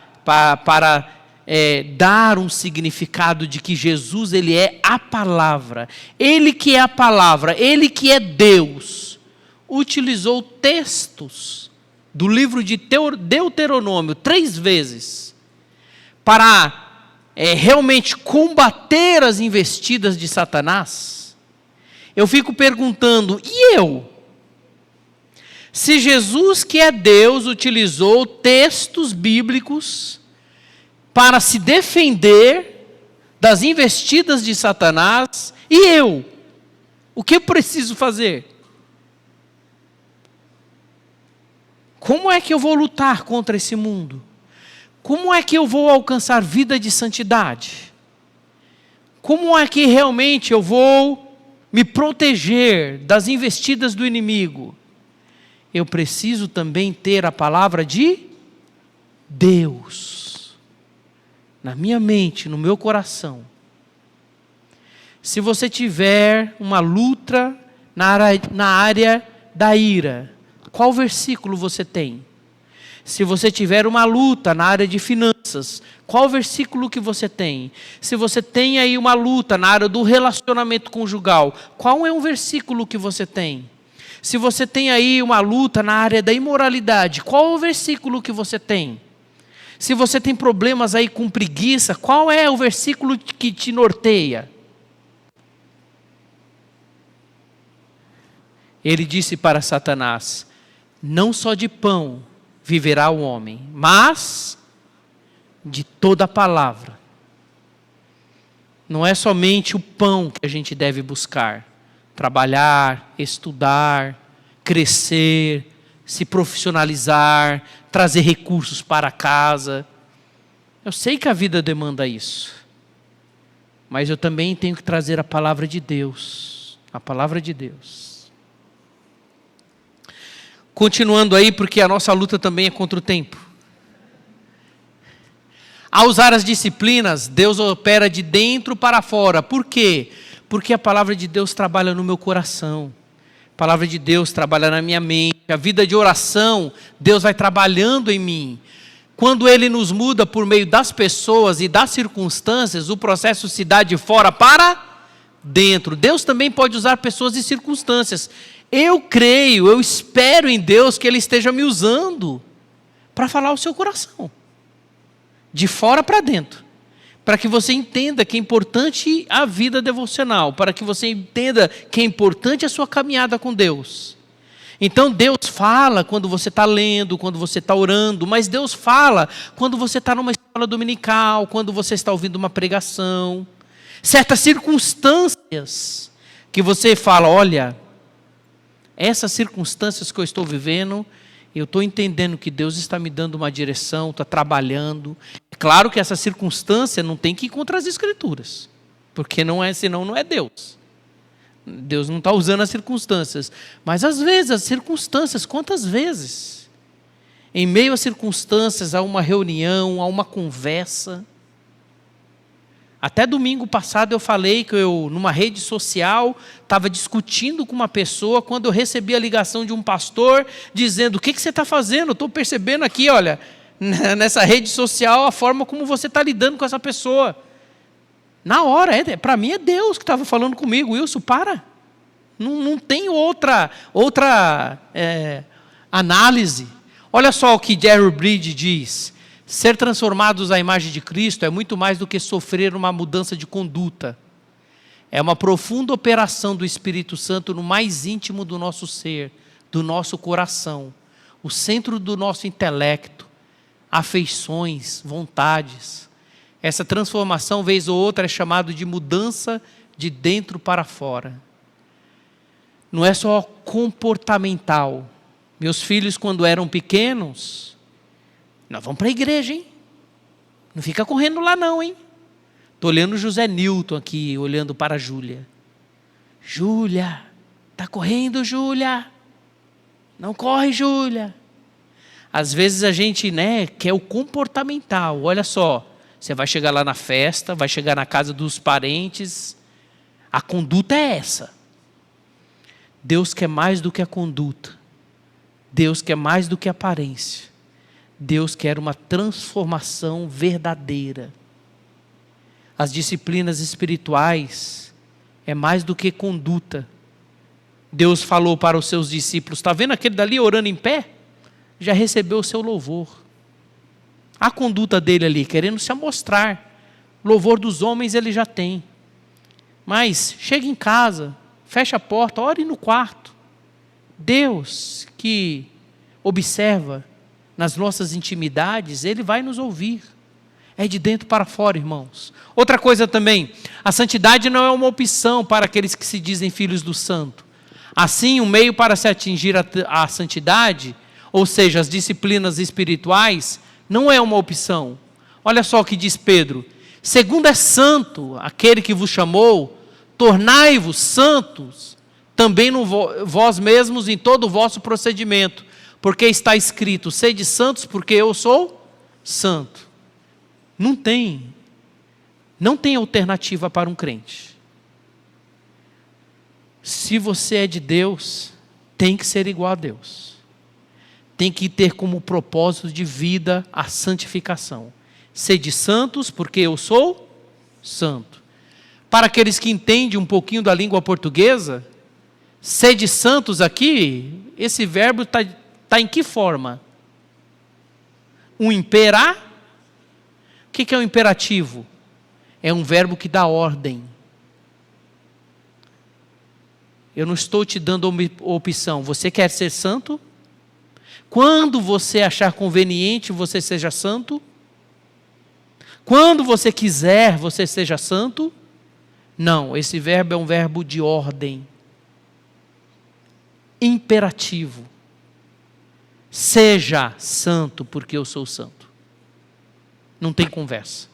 dar um significado de que Jesus ele é a palavra. Ele que é a palavra, ele que é Deus, utilizou textos do livro de Deuteronômio 3 vezes para realmente combater as investidas de Satanás. Eu fico perguntando, e eu? Se Jesus, que é Deus, utilizou textos bíblicos para se defender das investidas de Satanás, e eu? O que eu preciso fazer? Como é que eu vou lutar contra esse mundo? Como é que eu vou alcançar vida de santidade? Como é que realmente eu vou me proteger das investidas do inimigo? Eu preciso também ter a palavra de Deus na minha mente, no meu coração. Se você tiver uma luta na área da ira, qual versículo você tem? Se você tiver uma luta na área de finanças, qual versículo que você tem? Se você tem aí uma luta na área do relacionamento conjugal, qual é um versículo que você tem? Se você tem aí uma luta na área da imoralidade, qual é o versículo que você tem? Se você tem problemas aí com preguiça, qual é o versículo que te norteia? Ele disse para Satanás: não só de pão viverá o homem, mas de toda a palavra. Não é somente o pão que a gente deve buscar. Trabalhar, estudar, crescer, se profissionalizar, trazer recursos para casa. Eu sei que a vida demanda isso. Mas eu também tenho que trazer a palavra de Deus. A palavra de Deus. Continuando aí, porque a nossa luta também é contra o tempo. Ao usar as disciplinas, Deus opera de dentro para fora. Por quê? Porque a palavra de Deus trabalha no meu coração. A palavra de Deus trabalha na minha mente. A vida de oração, Deus vai trabalhando em mim. Quando Ele nos muda por meio das pessoas e das circunstâncias, o processo se dá de fora para dentro. Deus também pode usar pessoas e circunstâncias. Eu creio, eu espero em Deus que Ele esteja me usando para falar o seu coração. De fora para dentro. Para que você entenda que é importante a vida devocional. Para que você entenda que é importante a sua caminhada com Deus. Então Deus fala quando você está lendo, quando você está orando. Mas Deus fala quando você está numa escola dominical, quando você está ouvindo uma pregação. Certas circunstâncias que você fala, olha, essas circunstâncias que eu estou vivendo, eu estou entendendo que Deus está me dando uma direção, está trabalhando. É claro que essa circunstância não tem que ir contra as Escrituras, porque não é, senão não é Deus. Deus não está usando as circunstâncias. Mas às vezes, as circunstâncias, quantas vezes? Em meio às circunstâncias, a uma reunião, a uma conversa. Até domingo passado eu falei que eu, numa rede social, estava discutindo com uma pessoa quando eu recebi a ligação de um pastor dizendo: o que você está fazendo? Eu estou percebendo aqui, olha, nessa rede social, a forma como você está lidando com essa pessoa. Na hora, para mim é Deus que estava falando comigo. Wilson, para. Não tem outra análise. Olha só o que Jerry Bridge diz. Ser transformados à imagem de Cristo é muito mais do que sofrer uma mudança de conduta. É uma profunda operação do Espírito Santo no mais íntimo do nosso ser, do nosso coração, o centro do nosso intelecto, afeições, vontades. Essa transformação, vez ou outra, é chamada de mudança de dentro para fora. Não é só comportamental. Meus filhos, quando eram pequenos, nós vamos para a igreja, hein? Não fica correndo lá não, hein? Estou olhando o José Newton aqui, olhando para a Júlia. Júlia, está correndo, Júlia? Não corre, Júlia. Às vezes a gente, quer o comportamental. Olha só, você vai chegar lá na festa, vai chegar na casa dos parentes. A conduta é essa. Deus quer mais do que a conduta. Deus quer mais do que a aparência. Deus quer uma transformação verdadeira. As disciplinas espirituais é mais do que conduta. Deus falou para os seus discípulos, está vendo aquele dali orando em pé? Já recebeu o seu louvor. A conduta dele ali, querendo se amostrar. Louvor dos homens ele já tem. Mas chega em casa, fecha a porta, ore no quarto. Deus que observa nas nossas intimidades, Ele vai nos ouvir. É de dentro para fora, irmãos. Outra coisa também, a santidade não é uma opção para aqueles que se dizem filhos do santo. Assim, o meio para se atingir a santidade, ou seja, as disciplinas espirituais, não é uma opção. Olha só o que diz Pedro. Segundo é santo aquele que vos chamou, tornai-vos santos, também no vós mesmos em todo o vosso procedimento, porque está escrito, sede santos porque eu sou santo. Não tem alternativa para um crente. Se você é de Deus, tem que ser igual a Deus. Tem que ter como propósito de vida a santificação. Sede santos porque eu sou santo. Para aqueles que entendem um pouquinho da língua portuguesa, sede santos aqui, esse verbo está em que forma? Um imperar? O que é um imperativo? É um verbo que dá ordem. Eu não estou te dando uma opção. Você quer ser santo? Quando você achar conveniente, você seja santo. Quando você quiser, você seja santo. Não, esse verbo é um verbo de ordem. Imperativo. Seja santo, porque eu sou santo. Não tem conversa.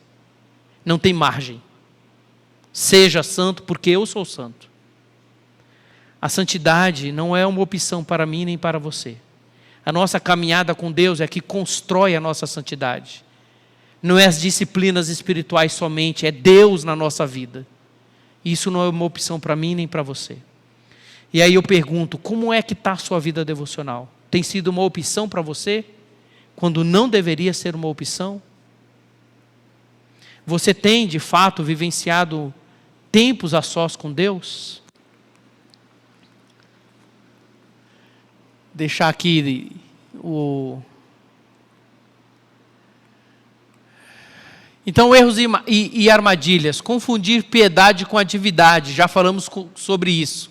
Não tem margem. Seja santo, porque eu sou santo. A santidade não é uma opção para mim nem para você. A nossa caminhada com Deus é que constrói a nossa santidade. Não é as disciplinas espirituais somente, é Deus na nossa vida. Isso não é uma opção para mim nem para você. E aí eu pergunto, como é que está a sua vida devocional? Tem sido uma opção para você, quando não deveria ser uma opção? Você tem, de fato, vivenciado tempos a sós com Deus? Deixar aqui Então, erros e armadilhas. Confundir piedade com atividade. Já falamos sobre isso.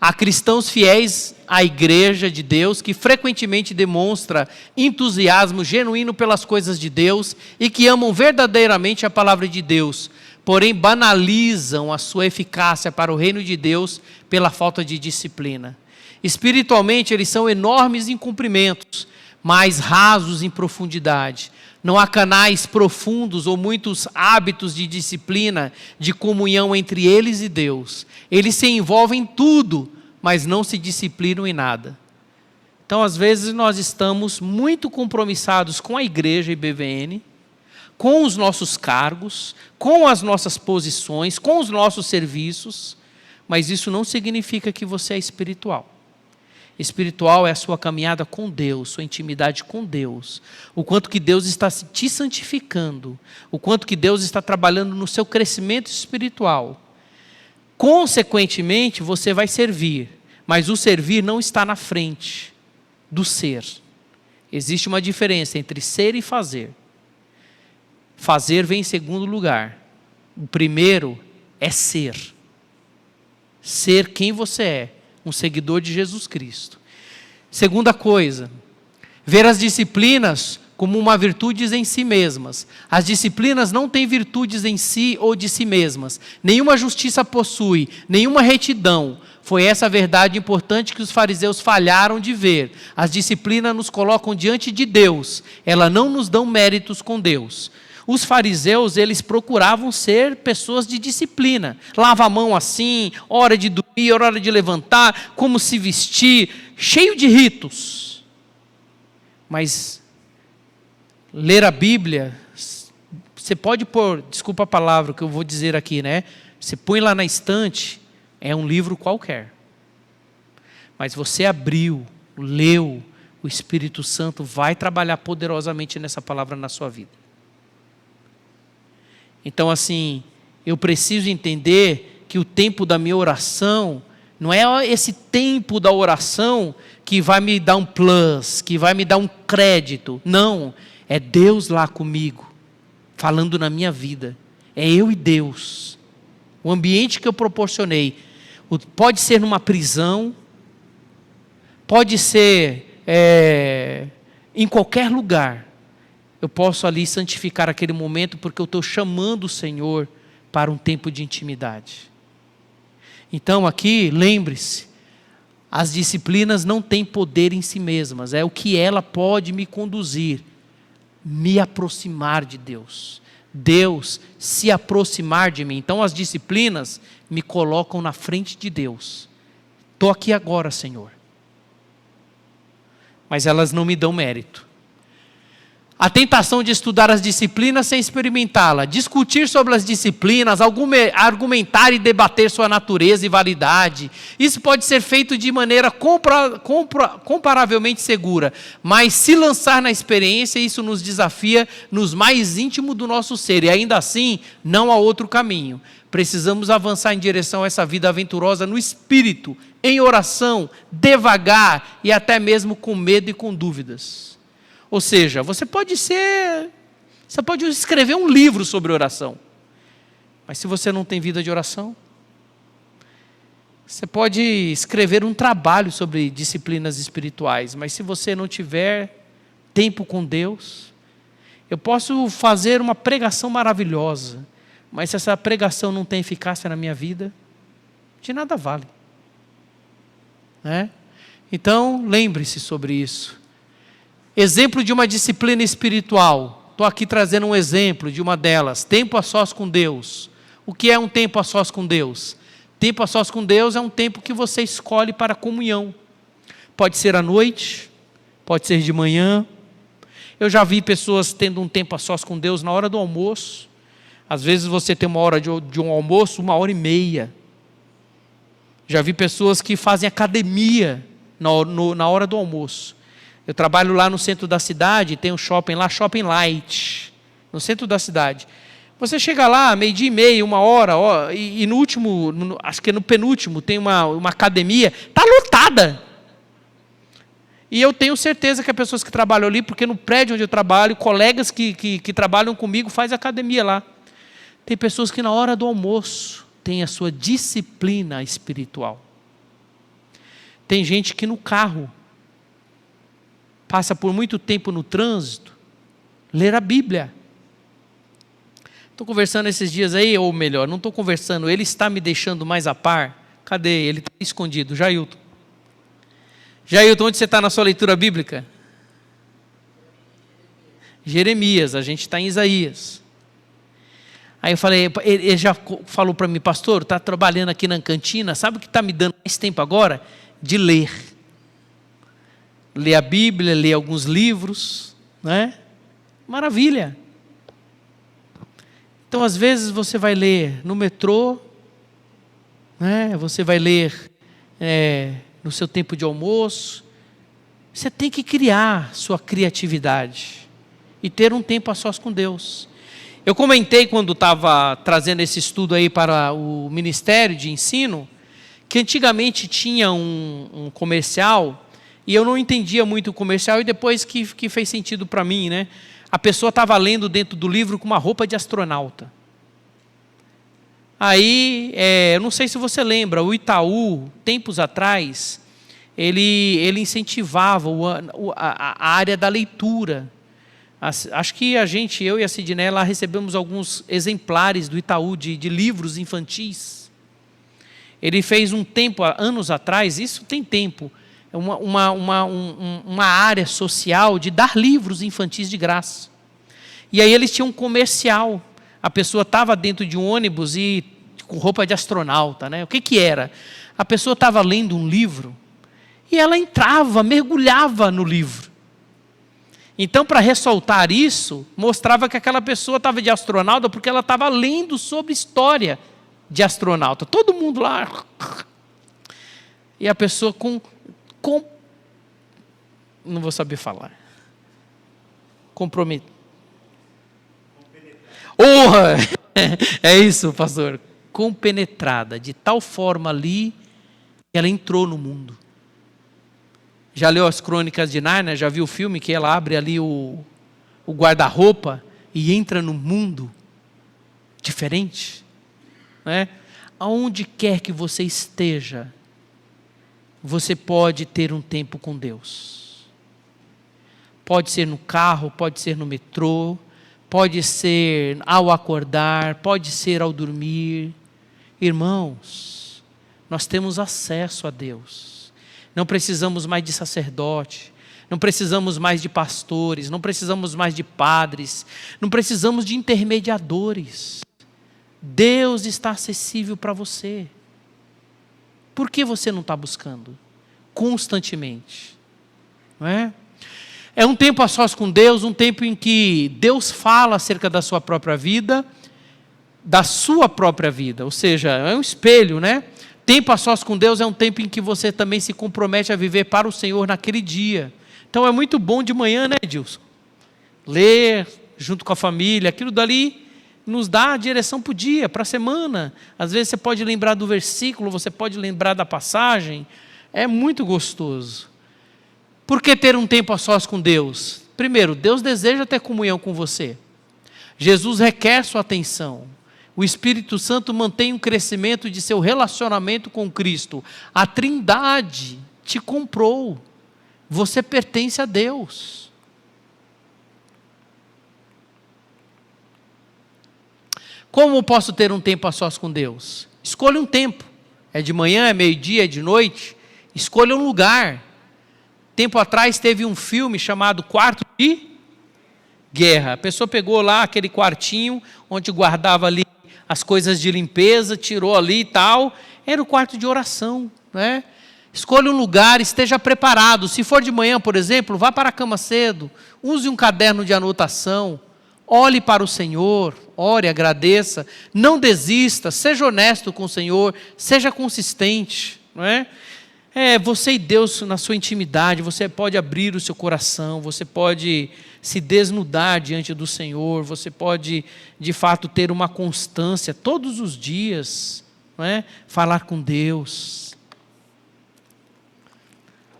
Há cristãos fiéis à igreja de Deus que frequentemente demonstra entusiasmo genuíno pelas coisas de Deus e que amam verdadeiramente a palavra de Deus, porém banalizam a sua eficácia para o reino de Deus pela falta de disciplina. Espiritualmente, eles são enormes em cumprimentos, mas rasos em profundidade. Não há canais profundos ou muitos hábitos de disciplina, de comunhão entre eles e Deus. Eles se envolvem em tudo, mas não se disciplinam em nada. Então, às vezes, nós estamos muito compromissados com a igreja e IBVN, com os nossos cargos, com as nossas posições, com os nossos serviços, mas isso não significa que você é espiritual. Espiritual é a sua caminhada com Deus, sua intimidade com Deus. O quanto que Deus está te santificando, o quanto que Deus está trabalhando no seu crescimento espiritual. Consequentemente, você vai servir, mas o servir não está na frente do ser. Existe uma diferença entre ser e fazer. Fazer vem em segundo lugar. O primeiro é ser. Ser quem você é, um seguidor de Jesus Cristo. Segunda coisa, ver as disciplinas como uma virtude em si mesmas. As disciplinas não têm virtudes em si ou de si mesmas. Nenhuma justiça possui, nenhuma retidão. Foi essa a verdade importante que os fariseus falharam de ver. As disciplinas nos colocam diante de Deus. Elas não nos dão méritos com Deus. Os fariseus, eles procuravam ser pessoas de disciplina. Lava a mão assim, hora de dormir, hora de levantar, como se vestir, cheio de ritos. Mas ler a Bíblia, você pode pôr, desculpa a palavra que eu vou dizer aqui, né? Você põe lá na estante, é um livro qualquer. Mas você abriu, leu, o Espírito Santo vai trabalhar poderosamente nessa palavra na sua vida. Então, assim, eu preciso entender que o tempo da minha oração não é esse tempo da oração que vai me dar um plus, que vai me dar um crédito. Não, é Deus lá comigo, falando na minha vida. É eu e Deus. O ambiente que eu proporcionei. Pode ser numa prisão, pode ser em qualquer lugar. Eu posso ali santificar aquele momento porque eu estou chamando o Senhor para um tempo de intimidade. Então aqui, lembre-se, as disciplinas não têm poder em si mesmas, é o que ela pode me conduzir, me aproximar de Deus. Deus se aproximar de mim. Então as disciplinas me colocam na frente de Deus. Estou aqui agora, Senhor. Mas elas não me dão mérito. A tentação de estudar as disciplinas sem experimentá-la, discutir sobre as disciplinas, argumentar e debater sua natureza e validade. Isso pode ser feito de maneira comparavelmente segura, mas se lançar na experiência, isso nos desafia nos mais íntimos do nosso ser, e ainda assim, não há outro caminho. Precisamos avançar em direção a essa vida aventurosa no Espírito, em oração, devagar e até mesmo com medo e com dúvidas. Ou seja, você pode escrever um livro sobre oração, mas se você não tem vida de oração, você pode escrever um trabalho sobre disciplinas espirituais, mas se você não tiver tempo com Deus, eu posso fazer uma pregação maravilhosa, mas se essa pregação não tem eficácia na minha vida, de nada vale. Né? Então, lembre-se sobre isso. Exemplo de uma disciplina espiritual. Estou aqui trazendo um exemplo de uma delas. Tempo a sós com Deus. O que é um tempo a sós com Deus? Tempo a sós com Deus é um tempo que você escolhe para comunhão. Pode ser à noite, pode ser de manhã. Eu já vi pessoas tendo um tempo a sós com Deus na hora do almoço. Às vezes você tem uma hora de um almoço, 1h30. Já vi pessoas que fazem academia na hora do almoço. Eu trabalho lá no centro da cidade, tem um shopping lá, Shopping Light, no centro da cidade. Você chega lá, 12h30, 1h, e no último, acho que no penúltimo, tem uma academia, está lotada. E eu tenho certeza que as pessoas que trabalham ali, porque no prédio onde eu trabalho, colegas que trabalham comigo fazem academia lá. Tem pessoas que na hora do almoço têm a sua disciplina espiritual. Tem gente que no carro passa por muito tempo no trânsito, ler a Bíblia. Estou conversando esses dias aí, ou melhor, não estou conversando, ele está me deixando mais a par. Cadê? Ele está escondido. Jailton. Jailton, onde você está na sua leitura bíblica? Jeremias, a gente está em Isaías. Aí eu falei, ele já falou para mim, pastor, está trabalhando aqui na cantina, sabe o que está me dando mais tempo agora? De ler. Ler a Bíblia, ler alguns livros, né? Maravilha. Então, às vezes, você vai ler no metrô, né? Você vai ler no seu tempo de almoço. Você tem que criar sua criatividade e ter um tempo a sós com Deus. Eu comentei quando estava trazendo esse estudo aí para o Ministério de Ensino, que antigamente tinha um comercial, e eu não entendia muito o comercial, e depois que fez sentido para mim, né? A pessoa estava lendo dentro do livro com uma roupa de astronauta. Aí, eu não sei se você lembra, o Itaú, tempos atrás, ele incentivava a área da leitura. Acho que eu e a Sidney, lá recebemos alguns exemplares do Itaú de livros infantis. Ele fez um tempo, anos atrás, isso tem tempo, uma área social de dar livros infantis de graça. E aí eles tinham um comercial. A pessoa estava dentro de um ônibus e com roupa de astronauta, né? O que era? A pessoa estava lendo um livro e ela entrava, mergulhava no livro. Então, para ressaltar isso, mostrava que aquela pessoa estava de astronauta porque ela estava lendo sobre história de astronauta. Todo mundo lá. E a pessoa não vou saber falar. Comprometida. Honra! É isso, pastor. Compenetrada, de tal forma ali, ela entrou no mundo. Já leu as Crônicas de Nárnia? Já viu o filme que ela abre ali o guarda-roupa e entra no mundo diferente? Né? Aonde quer que você esteja, você pode ter um tempo com Deus. Pode ser no carro, pode ser no metrô, pode ser ao acordar, pode ser ao dormir. Irmãos, nós temos acesso a Deus. Não precisamos mais de sacerdote, não precisamos mais de pastores, não precisamos mais de padres, não precisamos de intermediadores. Deus está acessível para você. Por que você não está buscando? Constantemente. Não é? É um tempo a sós com Deus, um tempo em que Deus fala acerca da sua própria vida, ou seja, é um espelho, né? Tempo a sós com Deus é um tempo em que você também se compromete a viver para o Senhor naquele dia. Então é muito bom de manhã, né, Edilson? Ler junto com a família, aquilo dali nos dá a direção para o dia, para a semana. Às vezes você pode lembrar do versículo, você pode lembrar da passagem. É muito gostoso. Por que ter um tempo a sós com Deus? Primeiro, Deus deseja ter comunhão com você. Jesus requer sua atenção. O Espírito Santo mantém um crescimento de seu relacionamento com Cristo. A Trindade te comprou. Você pertence a Deus. Como posso ter um tempo a sós com Deus? Escolha um tempo. É de manhã, é meio-dia, é de noite. Escolha um lugar. Tempo atrás teve um filme chamado Quarto de Guerra. A pessoa pegou lá aquele quartinho onde guardava ali as coisas de limpeza, tirou ali e tal. Era o quarto de oração, né? Escolha um lugar, esteja preparado. Se for de manhã, por exemplo, vá para a cama cedo. Use um caderno de anotação. Olhe para o Senhor, ore, agradeça. Não desista, seja honesto com o Senhor, seja consistente, não é? Você e Deus na sua intimidade, você pode abrir o seu coração, você pode se desnudar diante do Senhor, você pode de fato ter uma constância todos os dias, não é? Falar com Deus.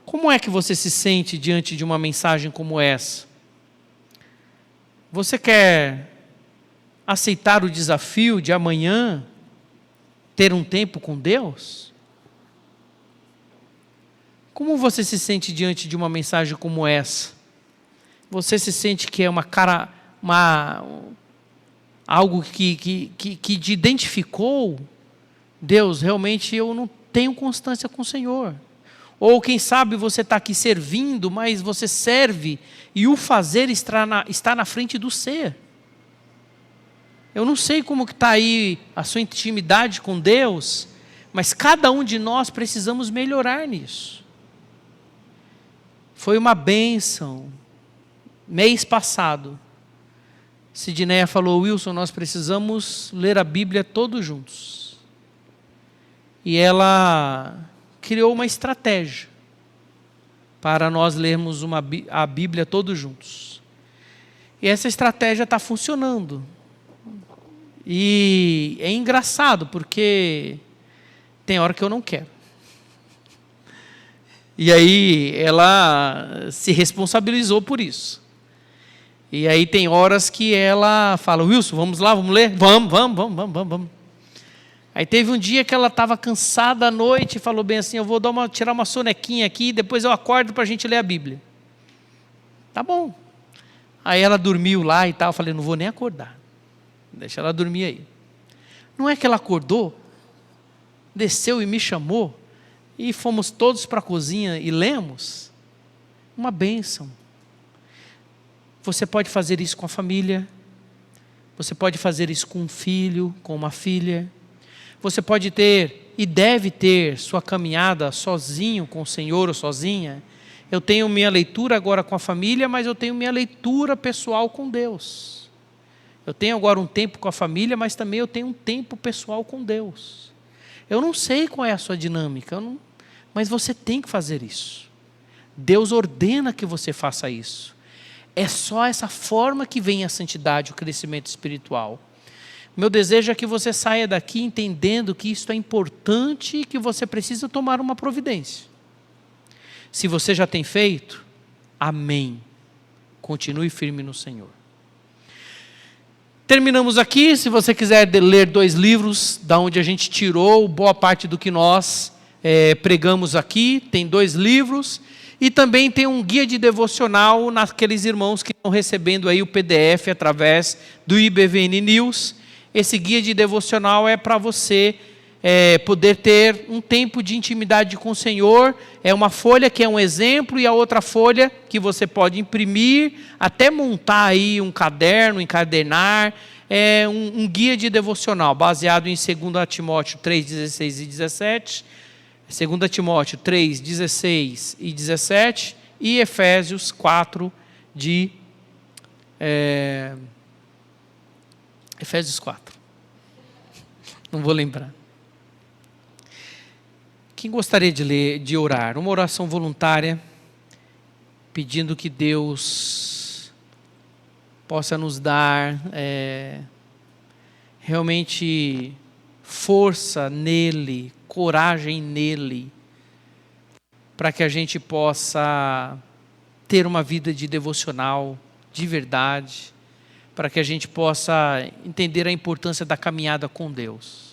Como é que você se sente diante de uma mensagem como essa? Você quer aceitar o desafio de amanhã ter um tempo com Deus? Como você se sente diante de uma mensagem como essa? Você se sente que é algo que te identificou? Deus, realmente eu não tenho constância com o Senhor. Ou quem sabe você está aqui servindo, mas você serve e o fazer está na frente do ser. Eu não sei como que está aí a sua intimidade com Deus, mas cada um de nós precisamos melhorar nisso. Foi uma bênção. Mês passado, Sidneia falou: Wilson, nós precisamos ler a Bíblia todos juntos. E ela criou uma estratégia para nós lermos a Bíblia todos juntos. E essa estratégia está funcionando. E é engraçado, porque tem hora que eu não quero. E aí ela se responsabilizou por isso. E aí tem horas que ela fala: Wilson, vamos lá, vamos ler? Vamos. Aí teve um dia que ela estava cansada à noite e falou bem assim: eu vou tirar uma sonequinha aqui, depois eu acordo para a gente ler a Bíblia. Tá bom. Aí ela dormiu lá e tal, eu falei: não vou nem acordar, deixa ela dormir aí. Não é que ela acordou, desceu e me chamou, e fomos todos para a cozinha e lemos? Uma bênção. Você pode fazer isso com a família, você pode fazer isso com um filho, com uma filha, você pode ter e deve ter sua caminhada sozinho com o Senhor ou sozinha. Eu tenho minha leitura agora com a família, mas eu tenho minha leitura pessoal com Deus. Eu tenho agora um tempo com a família, mas também eu tenho um tempo pessoal com Deus. Eu não sei qual é a sua dinâmica, mas você tem que fazer isso. Deus ordena que você faça isso. É só essa forma que vem a santidade, o crescimento espiritual. Meu desejo é que você saia daqui entendendo que isso é importante e que você precisa tomar uma providência. Se você já tem feito, amém. Continue firme no Senhor. Terminamos aqui. Se você quiser ler 2 livros, da onde a gente tirou boa parte do que nós pregamos aqui, tem 2 livros. E também tem um guia de devocional naqueles irmãos que estão recebendo aí o PDF através do IBVN News. Esse guia de devocional é para você poder ter um tempo de intimidade com o Senhor. É uma folha que é um exemplo, e a outra folha que você pode imprimir, até montar aí um caderno, encadernar. É um guia de devocional baseado em 2 Timóteo 3, 16 e 17. 2 Timóteo 3, 16 e 17 e Efésios 4 Efésios 4. Não vou lembrar. Quem gostaria de orar? Uma oração voluntária, pedindo que Deus possa nos dar realmente força nele, coragem nele, para que a gente possa ter uma vida de devocional de verdade, para que a gente possa entender a importância da caminhada com Deus.